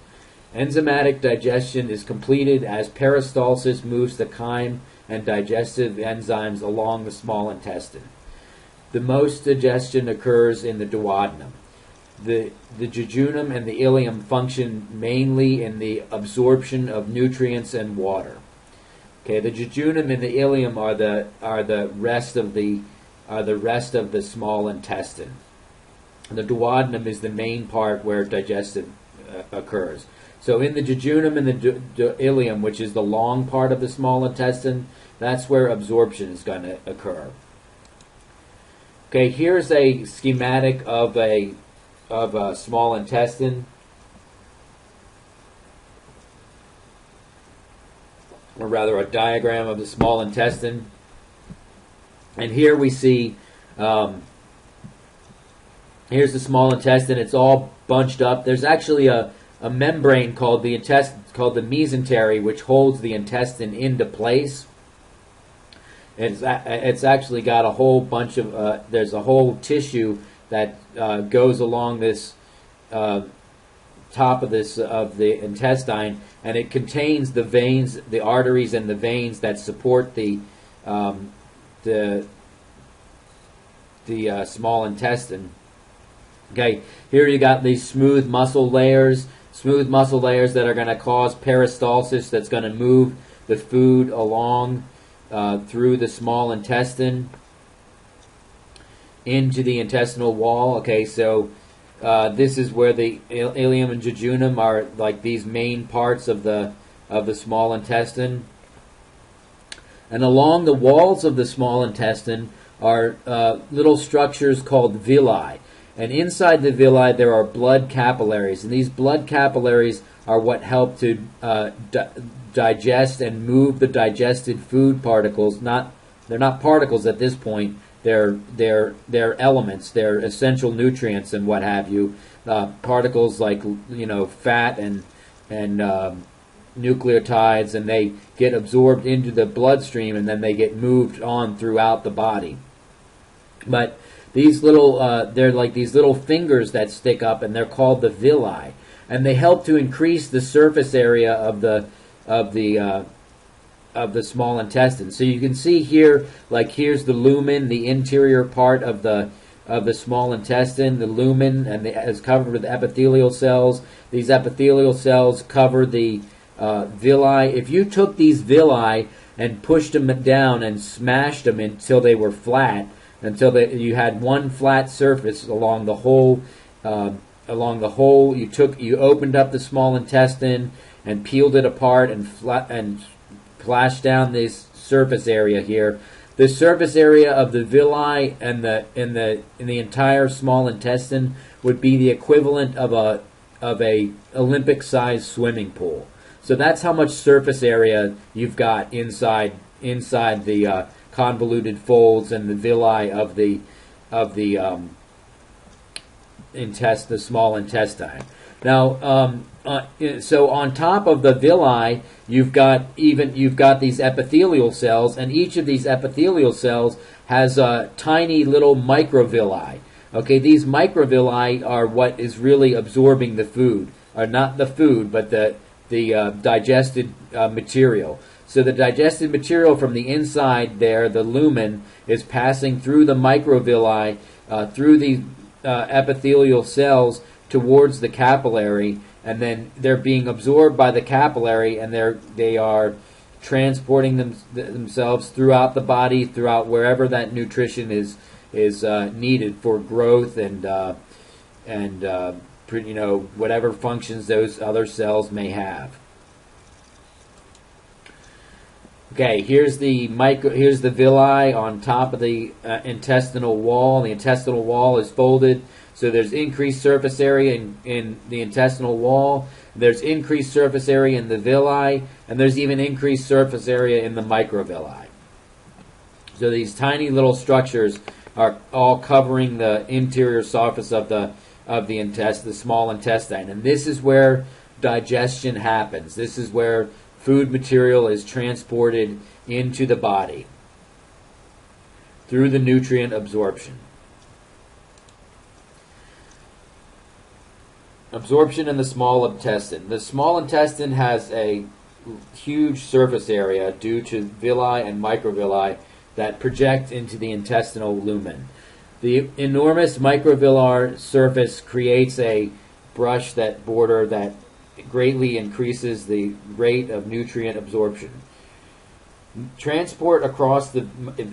Enzymatic digestion is completed as peristalsis moves the chyme and digestive enzymes along the small intestine. The most digestion occurs in the duodenum. The jejunum and the ileum function mainly in the absorption of nutrients and water. Okay, the jejunum and the ileum are the rest of the small intestine. The duodenum is the main part where digestion occurs. So in the jejunum and the ileum, which is the long part of the small intestine, that's where absorption is going to occur. Okay, here's a schematic of a small intestine, or rather a diagram of the small intestine. And here we see, here's the small intestine. It's all bunched up. There's actually a membrane called the mesentery, which holds the intestine into place. It's actually got a whole bunch of there's a whole tissue that goes along this top of the intestine, and it contains the veins, the arteries, and the veins that support the small intestine. Okay, here you got these smooth muscle layers that are going to cause peristalsis, that's going to move the food along through the small intestine into the intestinal wall. Okay, so this is where the ileum and jejunum are, like these main parts of the small intestine. And along the walls of the small intestine are little structures called villi. And inside the villi there are blood capillaries. And these blood capillaries are what help to digest and move the digested food particles. They're not particles at this point. They're elements. They're essential nutrients and what have you. Particles like fat and nucleotides, and they get absorbed into the bloodstream and then they get moved on throughout the body. But these little, they're like these little fingers that stick up, and they're called the villi. and they help to increase the surface area of the small intestine. So you can see here, like here's the lumen, the interior part of the small intestine. The lumen is covered with epithelial cells. These epithelial cells cover the villi. If you took these villi and pushed them down and smashed them until they were flat, you had one flat surface along the whole. You opened up the small intestine and peeled it apart and flashed down this surface area here. The surface area of the villi and in the entire small intestine would be the equivalent of a Olympic-sized swimming pool. So that's how much surface area you've got inside the convoluted folds and the villi of the small intestine. Now, so on top of the villi, you've got these epithelial cells, and each of these epithelial cells has tiny little microvilli. Okay, these microvilli are what is really absorbing the food, or not the food, but the digested material. So the digested material from the inside there, the lumen, is passing through the microvilli, through the epithelial cells towards the capillary, and then they're being absorbed by the capillary, and they are transporting themselves throughout the body, throughout wherever that nutrition is needed for growth and whatever functions those other cells may have. Okay, here's the villi on top of the intestinal wall. The intestinal wall is folded, so there's increased surface area in the intestinal wall. There's increased surface area in the villi, and there's even increased surface area in the microvilli. So these tiny little structures are all covering the interior surface of the small intestine, and this is where digestion happens. This is where food material is transported into the body through the nutrient absorption. Absorption in the small intestine. The small intestine has a huge surface area due to villi and microvilli that project into the intestinal lumen. The enormous microvillar surface creates a brush that greatly increases the rate of nutrient absorption. Transport across the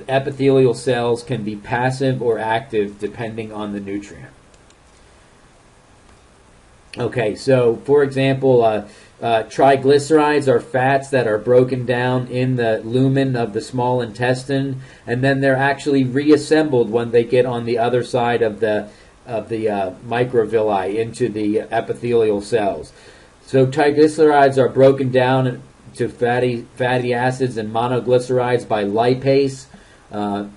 epithelial cells can be passive or active depending on the nutrient. Okay, so for example, triglycerides are fats that are broken down in the lumen of the small intestine, and then they're actually reassembled when they get on the other side of the microvilli into the epithelial cells. So triglycerides are broken down to fatty acids and monoglycerides by lipase, an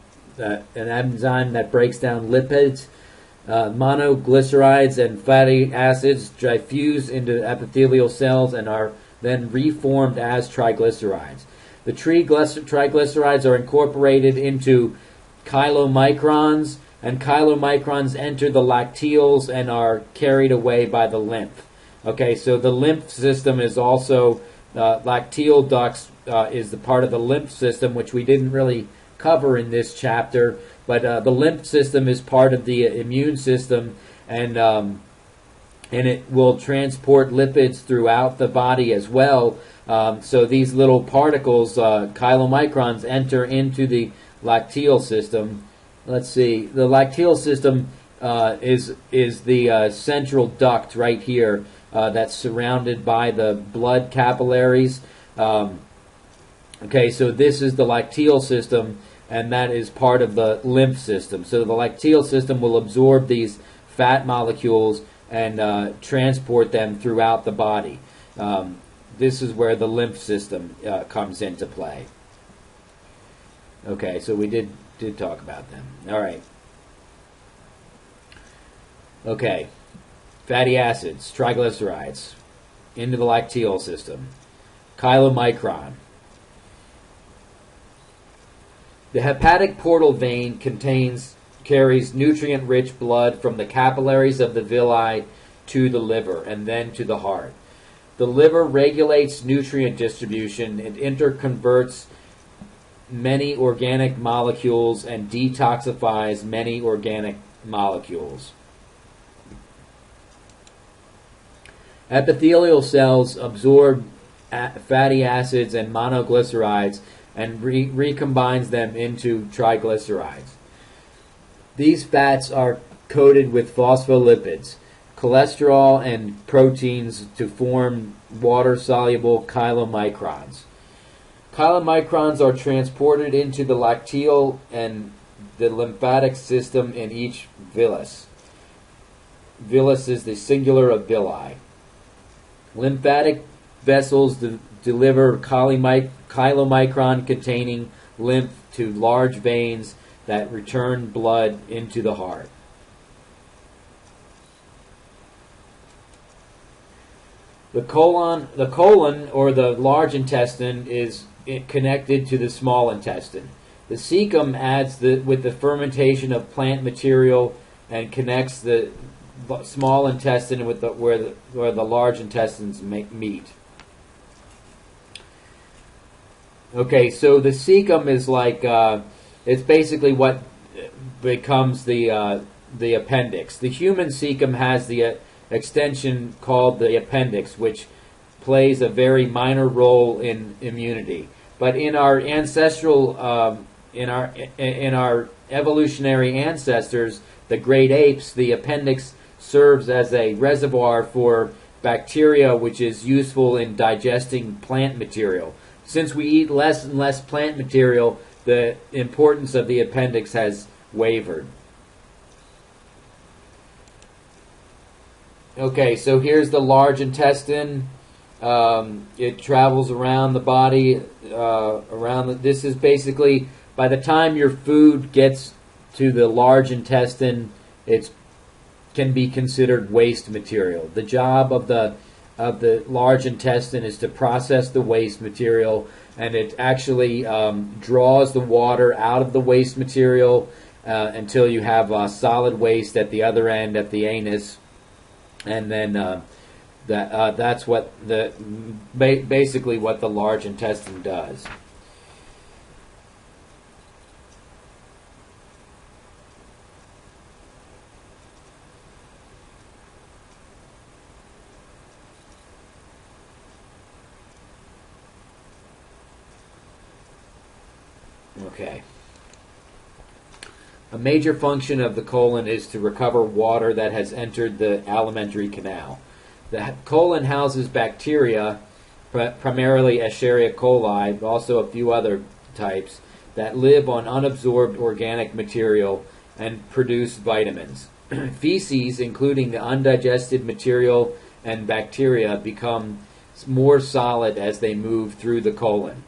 enzyme that breaks down lipids. Monoglycerides and fatty acids diffuse into epithelial cells and are then reformed as triglycerides. The triglycerides are incorporated into chylomicrons, and chylomicrons enter the lacteals and are carried away by the lymph. Okay, so the lymph system is also, lacteal ducts is the part of the lymph system, which we didn't really cover in this chapter, but the lymph system is part of the immune system, and it will transport lipids throughout the body as well. So these little particles, chylomicrons, enter into the lacteal system. Let's see, the lacteal system is the central duct right here that's surrounded by the blood capillaries. Okay, so this is the lacteal system, and that is part of the lymph system. So the lacteal system will absorb these fat molecules and transport them throughout the body. This is where the lymph system comes into play. Okay, so we did talk about them. All right. Okay, fatty acids, triglycerides, into the lacteal system. Chylomicron. The hepatic portal vein carries nutrient-rich blood from the capillaries of the villi to the liver and then to the heart. The liver regulates nutrient distribution. It interconverts many organic molecules and detoxifies many organic molecules. Epithelial cells absorb fatty acids and monoglycerides and recombines them into triglycerides. These fats are coated with phospholipids, cholesterol, and proteins to form water-soluble chylomicrons. Chylomicrons are transported into the lacteal and the lymphatic system in each villus. Villus is the singular of villi. Lymphatic vessels deliver chylomicron-containing lymph to large veins that return blood into the heart. The colon or the large intestine is connected to the small intestine. The cecum adds with the fermentation of plant material and connects the small intestine with where the large intestines meet. Okay, so the cecum is like it's basically what becomes the appendix. The human cecum has the extension called the appendix, which plays a very minor role in immunity. But in our ancestral, in our evolutionary ancestors, the great apes, the appendix serves as a reservoir for bacteria, which is useful in digesting plant material. Since we eat less and less plant material, the importance of the appendix has wavered. Okay, so here's the large intestine. It travels around the body. This is basically, by the time your food gets to the large intestine, it can be considered waste material. The job of the large intestine is to process the waste material, and it actually draws the water out of the waste material until you have solid waste at the other end, at the anus, and then that's what basically what the large intestine does. Okay. A major function of the colon is to recover water that has entered the alimentary canal. The colon houses bacteria, primarily Escherichia coli, but also a few other types, that live on unabsorbed organic material and produce vitamins. Feces, including the undigested material and bacteria, become more solid as they move through the colon.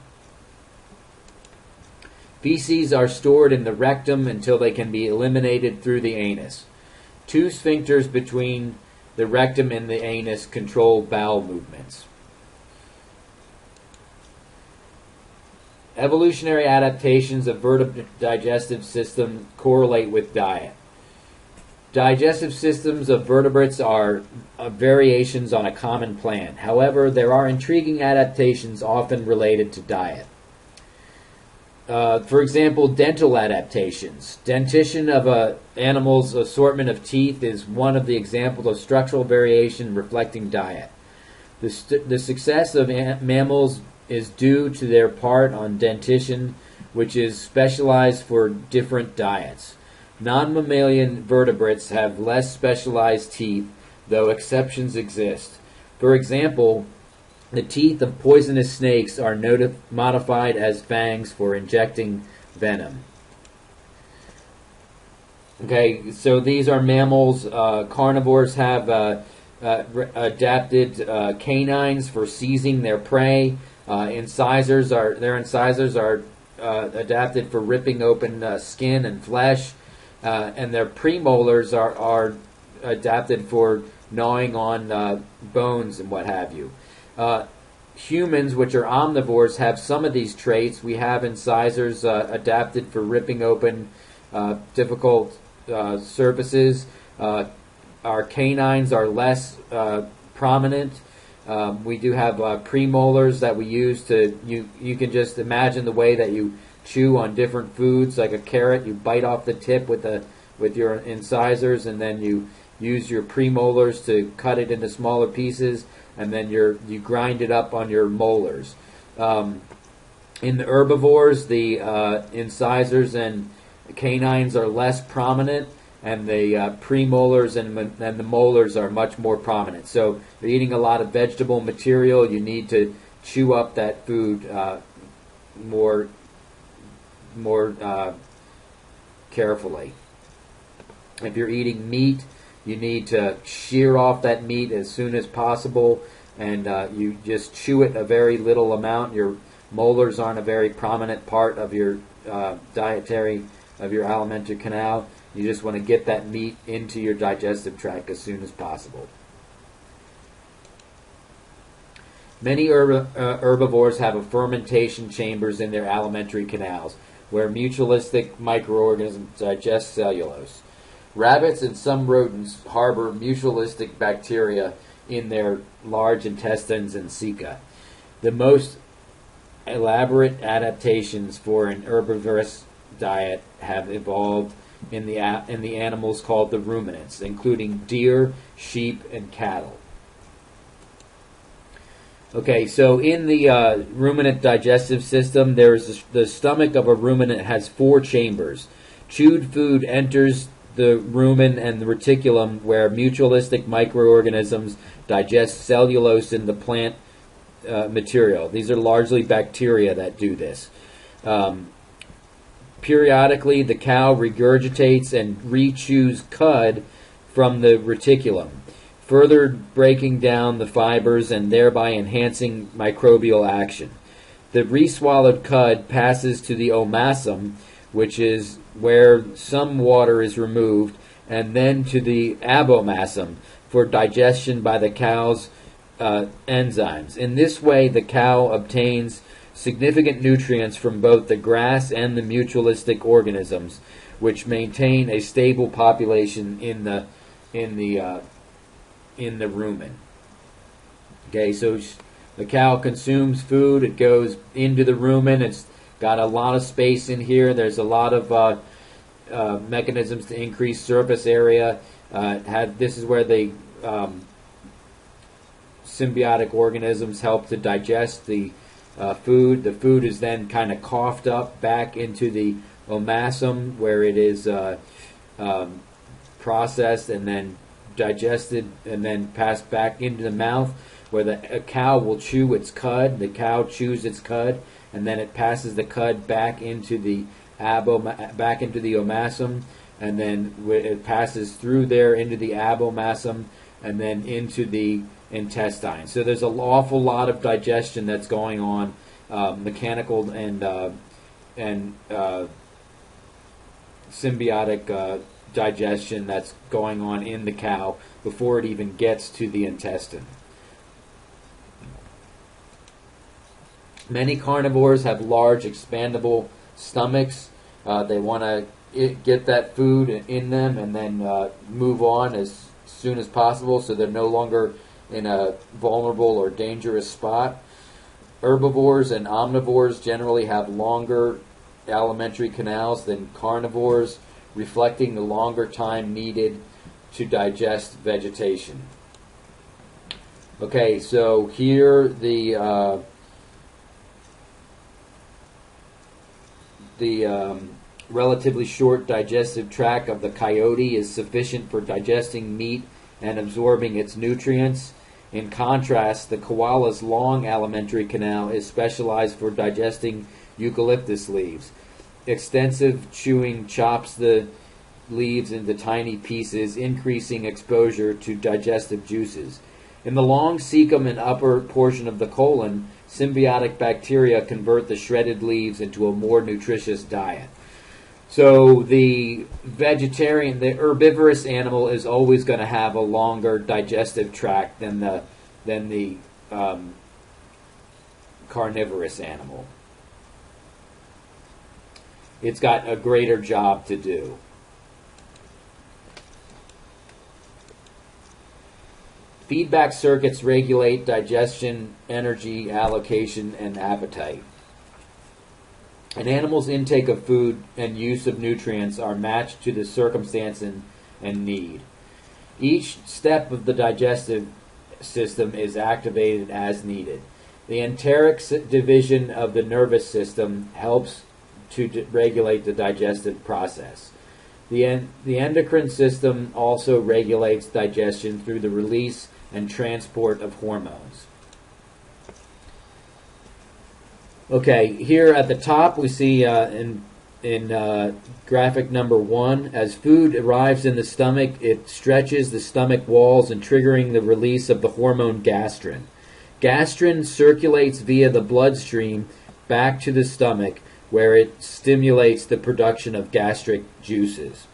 Feces are stored in the rectum until they can be eliminated through the anus. Two sphincters between the rectum and the anus control bowel movements. Evolutionary adaptations of vertebrate digestive systems correlate with diet. Digestive systems of vertebrates are variations on a common plan. However, there are intriguing adaptations often related to diet. For example, dental adaptations. Dentition of an animal's assortment of teeth is one of the examples of structural variation reflecting diet. The success of mammals is due to their part on dentition, which is specialized for different diets. Non-mammalian vertebrates have less specialized teeth, though exceptions exist. For example, the teeth of poisonous snakes are modified as fangs for injecting venom. Okay, so these are mammals. Carnivores have adapted canines for seizing their prey. Their incisors are adapted for ripping open skin and flesh, and their premolars are adapted for gnawing on bones and what have you. Humans, which are omnivores, have some of these traits. We have incisors adapted for ripping open difficult surfaces. our canines are less prominent. We do have premolars that we use to, you can just imagine the way that you chew on different foods, like a carrot. You bite off the tip with your incisors, and then you use your premolars to cut it into smaller pieces, and then you grind it up on your molars. In the herbivores, the incisors and canines are less prominent, and the premolars and the molars are much more prominent. So if you're eating a lot of vegetable material, you need to chew up that food more carefully. If you're eating meat, you need to shear off that meat as soon as possible, and you just chew it a very little amount. Your molars aren't a very prominent part of your alimentary canal. You just want to get that meat into your digestive tract as soon as possible. Many herbivores have a fermentation chambers in their alimentary canals where mutualistic microorganisms digest cellulose. Rabbits and some rodents harbor mutualistic bacteria in their large intestines and ceca. The most elaborate adaptations for an herbivorous diet have evolved in the animals called the ruminants, including deer, sheep, and cattle. Okay, so in the ruminant digestive system, the stomach of a ruminant has 4 chambers. Chewed food enters the rumen and the reticulum, where mutualistic microorganisms digest cellulose in the plant material. These are largely bacteria that do this. Periodically, the cow regurgitates and re-chews cud from the reticulum, further breaking down the fibers and thereby enhancing microbial action. The re-swallowed cud passes to the omasum, which is where some water is removed, and then to the abomasum for digestion by the cow's enzymes. In this way, the cow obtains significant nutrients from both the grass and the mutualistic organisms, which maintain a stable population in the rumen. Okay, so the cow consumes food. It goes into the rumen. It's got a lot of space in here. There's a lot of mechanisms to increase surface area. This is where the symbiotic organisms help to digest the food. The food is then kind of coughed up back into the omasum, where it is processed and then digested and then passed back into the mouth, where a cow will chew its cud. The cow chews its cud, and then it passes the cud back into the omasum, and then it passes through there into the abomasum, and then into the intestine. So there's an awful lot of digestion that's going on, mechanical and symbiotic digestion that's going on in the cow before it even gets to the intestine. Many carnivores have large expandable stomachs. They want to get that food in them and then move on as soon as possible, so they're no longer in a vulnerable or dangerous spot. Herbivores and omnivores generally have longer alimentary canals than carnivores, reflecting the longer time needed to digest vegetation. Okay, so here the relatively short digestive tract of the coyote is sufficient for digesting meat and absorbing its nutrients. In contrast, the koala's long alimentary canal is specialized for digesting eucalyptus leaves. Extensive chewing chops the leaves into tiny pieces, increasing exposure to digestive juices. In the long cecum and upper portion of the colon, symbiotic bacteria convert the shredded leaves into a more nutritious diet. So the herbivorous animal is always going to have a longer digestive tract than the carnivorous animal. It's got a greater job to do. Feedback circuits regulate digestion, energy allocation, and appetite. An animal's intake of food and use of nutrients are matched to the circumstance and need. Each step of the digestive system is activated as needed. The enteric division of the nervous system helps to regulate the digestive process. The endocrine system also regulates digestion through the release and transport of hormones. Okay, here at the top we see in graphic number 1, as food arrives in the stomach, it stretches the stomach walls and triggering the release of the hormone gastrin. Gastrin circulates via the bloodstream back to the stomach, where it stimulates the production of gastric juices.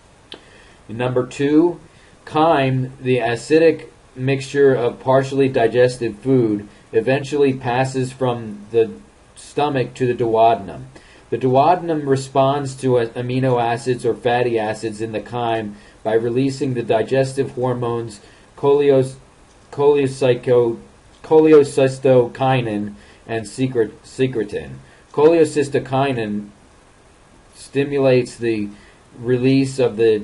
Number 2, chyme, the acidic mixture of partially digested food, eventually passes from the stomach to the duodenum. The duodenum responds to amino acids or fatty acids in the chyme by releasing the digestive hormones cholecystokinin and secretin. Cholecystokinin stimulates the release of the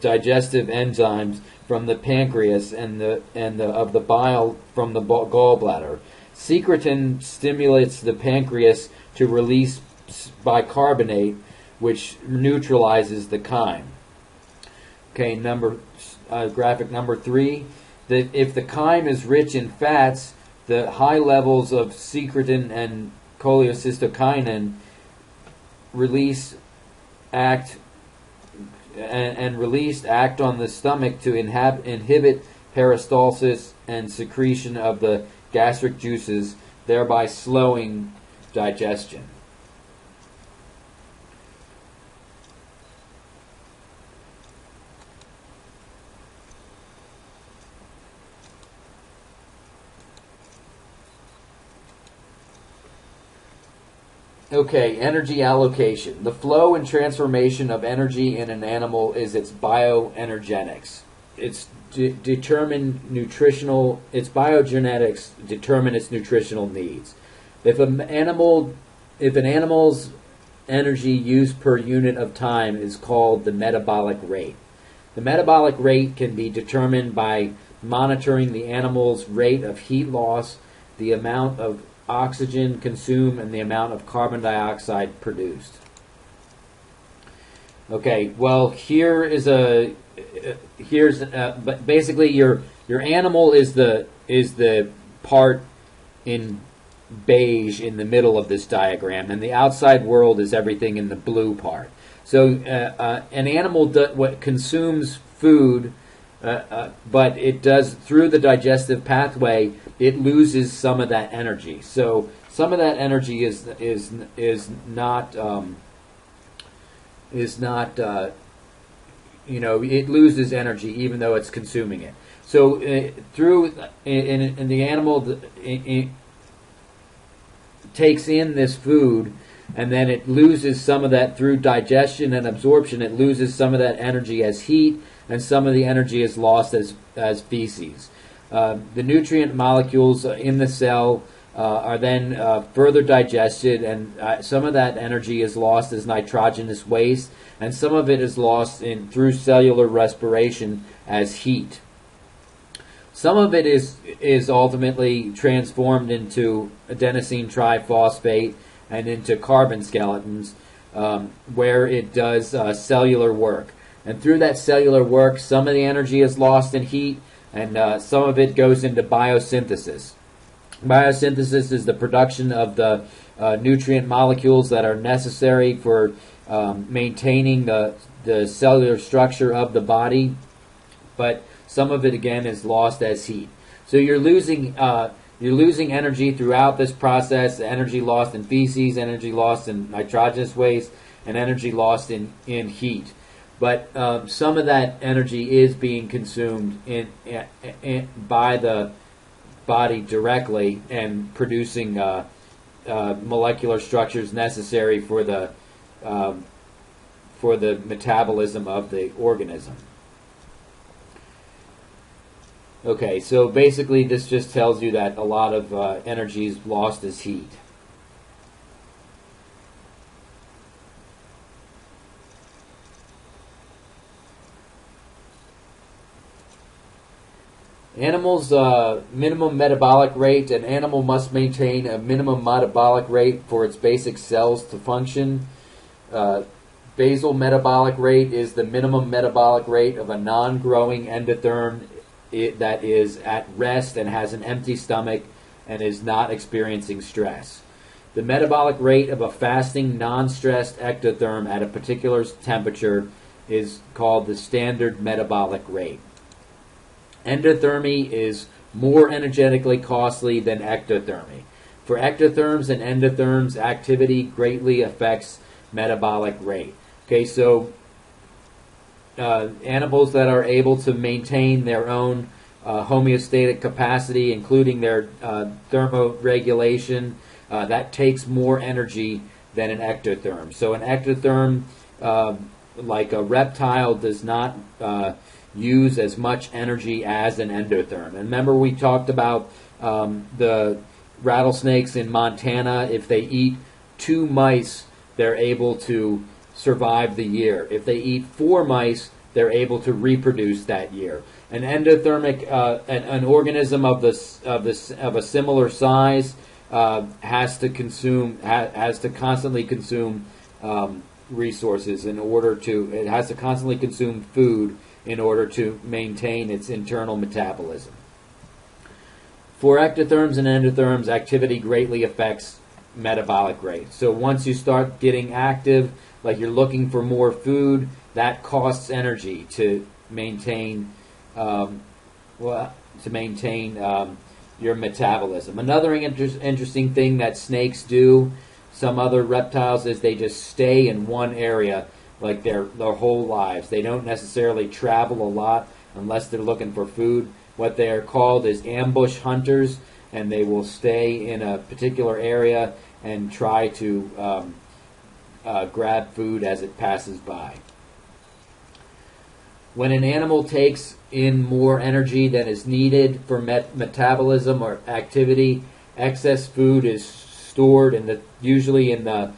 digestive enzymes from the pancreas and of the bile from the gallbladder. Secretin stimulates the pancreas to release bicarbonate, which neutralizes the chyme. Okay, graphic number 3. If the chyme is rich in fats, the high levels of secretin and cholecystokinin released act on the stomach to inhibit peristalsis and secretion of the gastric juices, thereby slowing digestion. Okay, energy allocation. The flow and transformation of energy in an animal is its bioenergetics. Its biogenetics determine its nutritional needs. If an animal's energy used per unit of time is called the metabolic rate. The metabolic rate can be determined by monitoring the animal's rate of heat loss, the amount of oxygen consumed, and the amount of carbon dioxide produced. Okay, well, but basically your animal is the part in beige in the middle of this diagram, and the outside world is everything in the blue part. So an animal consumes food, but it does through the digestive pathway. It loses some of that energy. So some of that energy is not it loses energy even though it's consuming it. So through in the animal takes in this food, and then it loses some of that through digestion and absorption. It loses some of that energy as heat, and some of the energy is lost as feces. The nutrient molecules in the cell are then further digested, and some of that energy is lost as nitrogenous waste, and some of it is lost through cellular respiration as heat. Some of it is ultimately transformed into adenosine triphosphate and into carbon skeletons, where it does cellular work. And through that cellular work, some of the energy is lost in heat, and some of it goes into biosynthesis. Biosynthesis is the production of the nutrient molecules that are necessary for maintaining the cellular structure of the body, but some of it again is lost as heat. So you're losing energy throughout this process. Energy lost in feces, energy lost in nitrogenous waste, and energy lost in heat. But some of that energy is being consumed by the body directly and producing molecular structures necessary for the metabolism of the organism. Okay, so basically this just tells you that a lot of energy is lost as heat. Animals' minimum metabolic rate. An animal must maintain a minimum metabolic rate for its basic cells to function. Basal metabolic rate is the minimum metabolic rate of a non-growing endotherm that is at rest and has an empty stomach and is not experiencing stress. The metabolic rate of a fasting, non-stressed ectotherm at a particular temperature is called the standard metabolic rate. Endothermy is more energetically costly than ectothermy. For ectotherms and endotherms, activity greatly affects metabolic rate. Okay, so animals that are able to maintain their own homeostatic capacity, including their thermoregulation, that takes more energy than an ectotherm. So an ectotherm, like a reptile, does not use as much energy as an endotherm. And remember we talked about the rattlesnakes in Montana. If they eat 2 mice, they're able to survive the year. If they eat 4 mice, they're able to reproduce that year. An endothermic, an organism of a similar size has to constantly consume resources in order to. It has to constantly consume food in order to maintain its internal metabolism. For ectotherms and endotherms, activity greatly affects metabolic rate. So once you start getting active, like you're looking for more food, that costs energy to maintain your metabolism. Another interesting thing that snakes do, some other reptiles, is they just stay in one area like their whole lives. They don't necessarily travel a lot unless they're looking for food. What they are called is ambush hunters, and they will stay in a particular area and try to grab food as it passes by. When an animal takes in more energy than is needed for metabolism or activity, excess food is stored usually in the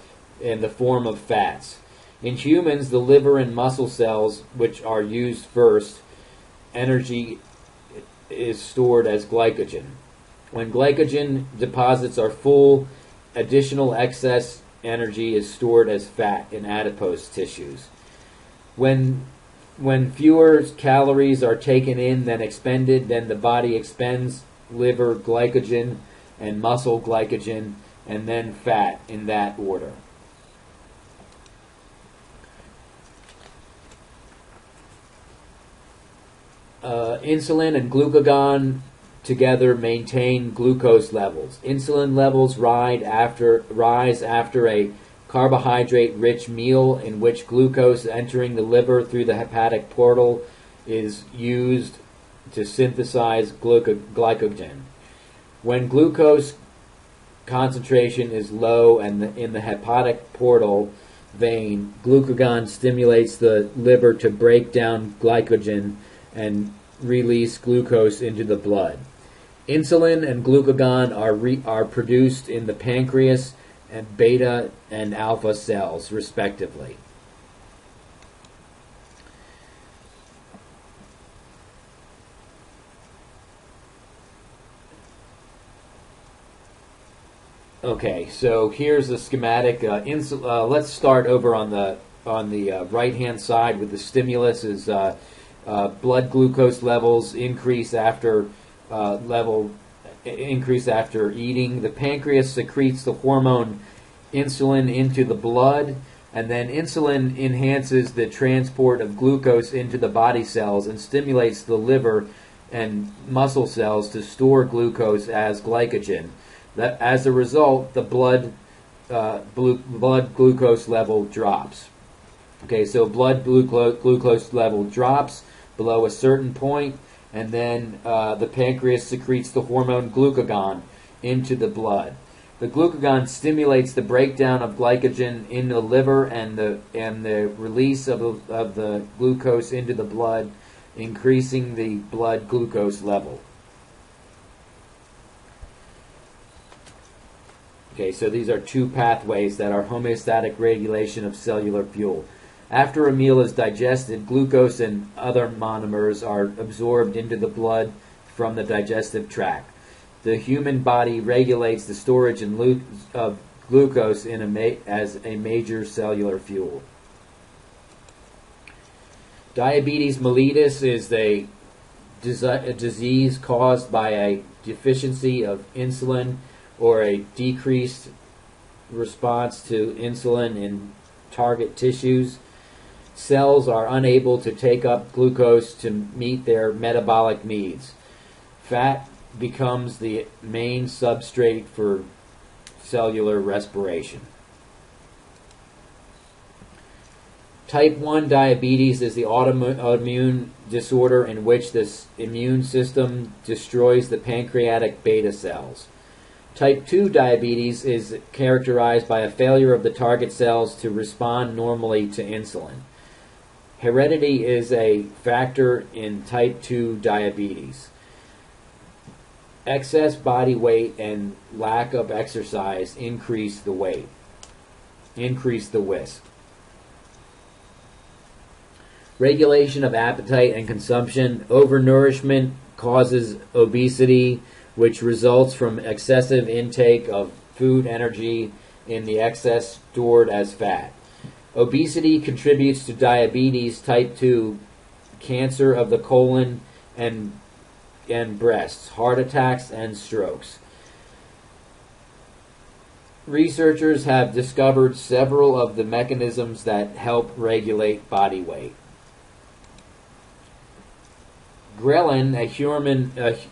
form of fats. In humans, the liver and muscle cells, which are used first, energy is stored as glycogen. When glycogen deposits are full, additional excess energy is stored as fat in adipose tissues. When fewer calories are taken in than expended, then the body expends liver glycogen and muscle glycogen and then fat in that order. Insulin and glucagon together maintain glucose levels. Insulin levels rise after a carbohydrate-rich meal in which glucose entering the liver through the hepatic portal is used to synthesize glycogen. When glucose concentration is low and in the hepatic portal vein, glucagon stimulates the liver to break down glycogen and release glucose into the blood. Insulin and glucagon are produced in the pancreas and beta and alpha cells, respectively. Okay, so here's the schematic. Let's start over on the right-hand side with the stimulus. Is blood glucose levels increase after eating. The pancreas secretes the hormone insulin into the blood, and then insulin enhances the transport of glucose into the body cells and stimulates the liver and muscle cells to store glucose as glycogen. As a result, the blood glucose level drops. Okay, so blood glucose level drops below a certain point, and then the pancreas secretes the hormone glucagon into the blood. The glucagon stimulates the breakdown of glycogen in the liver and the release of the glucose into the blood increasing the blood glucose level. Okay, so these are two pathways that are homeostatic regulation of cellular fuel. After a meal is digested, glucose and other monomers are absorbed into the blood from the digestive tract. The human body regulates the storage of glucose as a major cellular fuel. Diabetes mellitus is a disease caused by a deficiency of insulin or a decreased response to insulin in target tissues. Cells are unable to take up glucose to meet their metabolic needs. Fat becomes the main substrate for cellular respiration. Type 1 diabetes is the autoimmune disorder in which the immune system destroys the pancreatic beta cells. Type 2 diabetes is characterized by a failure of the target cells to respond normally to insulin. Heredity is a factor in type 2 diabetes. Excess body weight and lack of exercise increase the risk. Regulation of appetite and consumption. Overnourishment causes obesity, which results from excessive intake of food energy in the excess stored as fat. Obesity contributes to diabetes type 2, cancer of the colon and breasts, heart attacks, and strokes. Researchers have discovered several of the mechanisms that help regulate body weight. Ghrelin,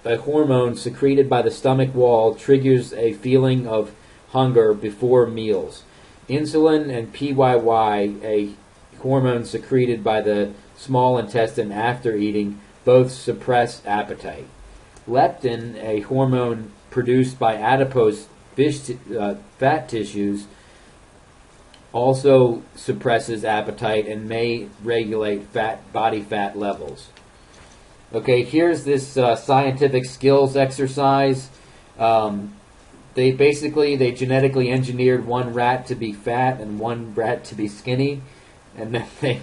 a hormone secreted by the stomach wall, triggers a feeling of hunger before meals. Insulin and PYY, a hormone secreted by the small intestine after eating, both suppress appetite. Leptin, a hormone produced by adipose fat tissues, also suppresses appetite and may regulate body fat levels. Okay, here's this scientific skills exercise. They genetically engineered one rat to be fat and one rat to be skinny, and then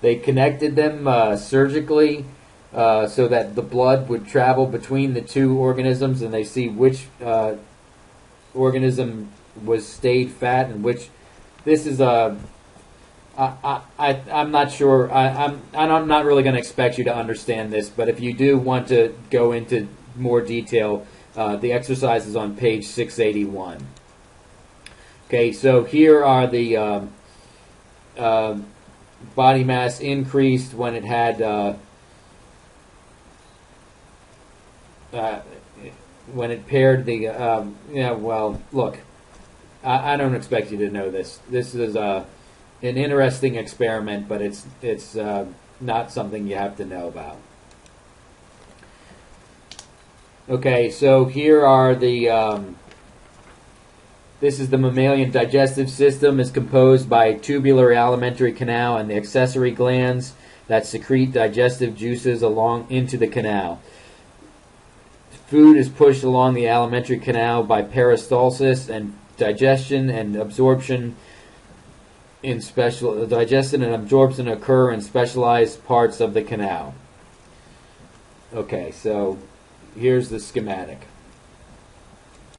they connected them surgically so that the blood would travel between the two organisms, and they see which organism stayed fat and which. This is a. I'm not sure. I'm not really going to expect you to understand this, but if you do want to go into more detail, the exercise is on page 681. Okay, so here are the body mass increased when it had when it paired the. Well, look, I don't expect you to know this. This is an interesting experiment, but it's not something you have to know about. Okay, so here are the. This is the mammalian digestive system. Is composed by tubular alimentary canal and the accessory glands that secrete digestive juices along into the canal. Food is pushed along the alimentary canal by peristalsis, and digestion and absorption occur in specialized parts of the canal. Okay, so here's the schematic.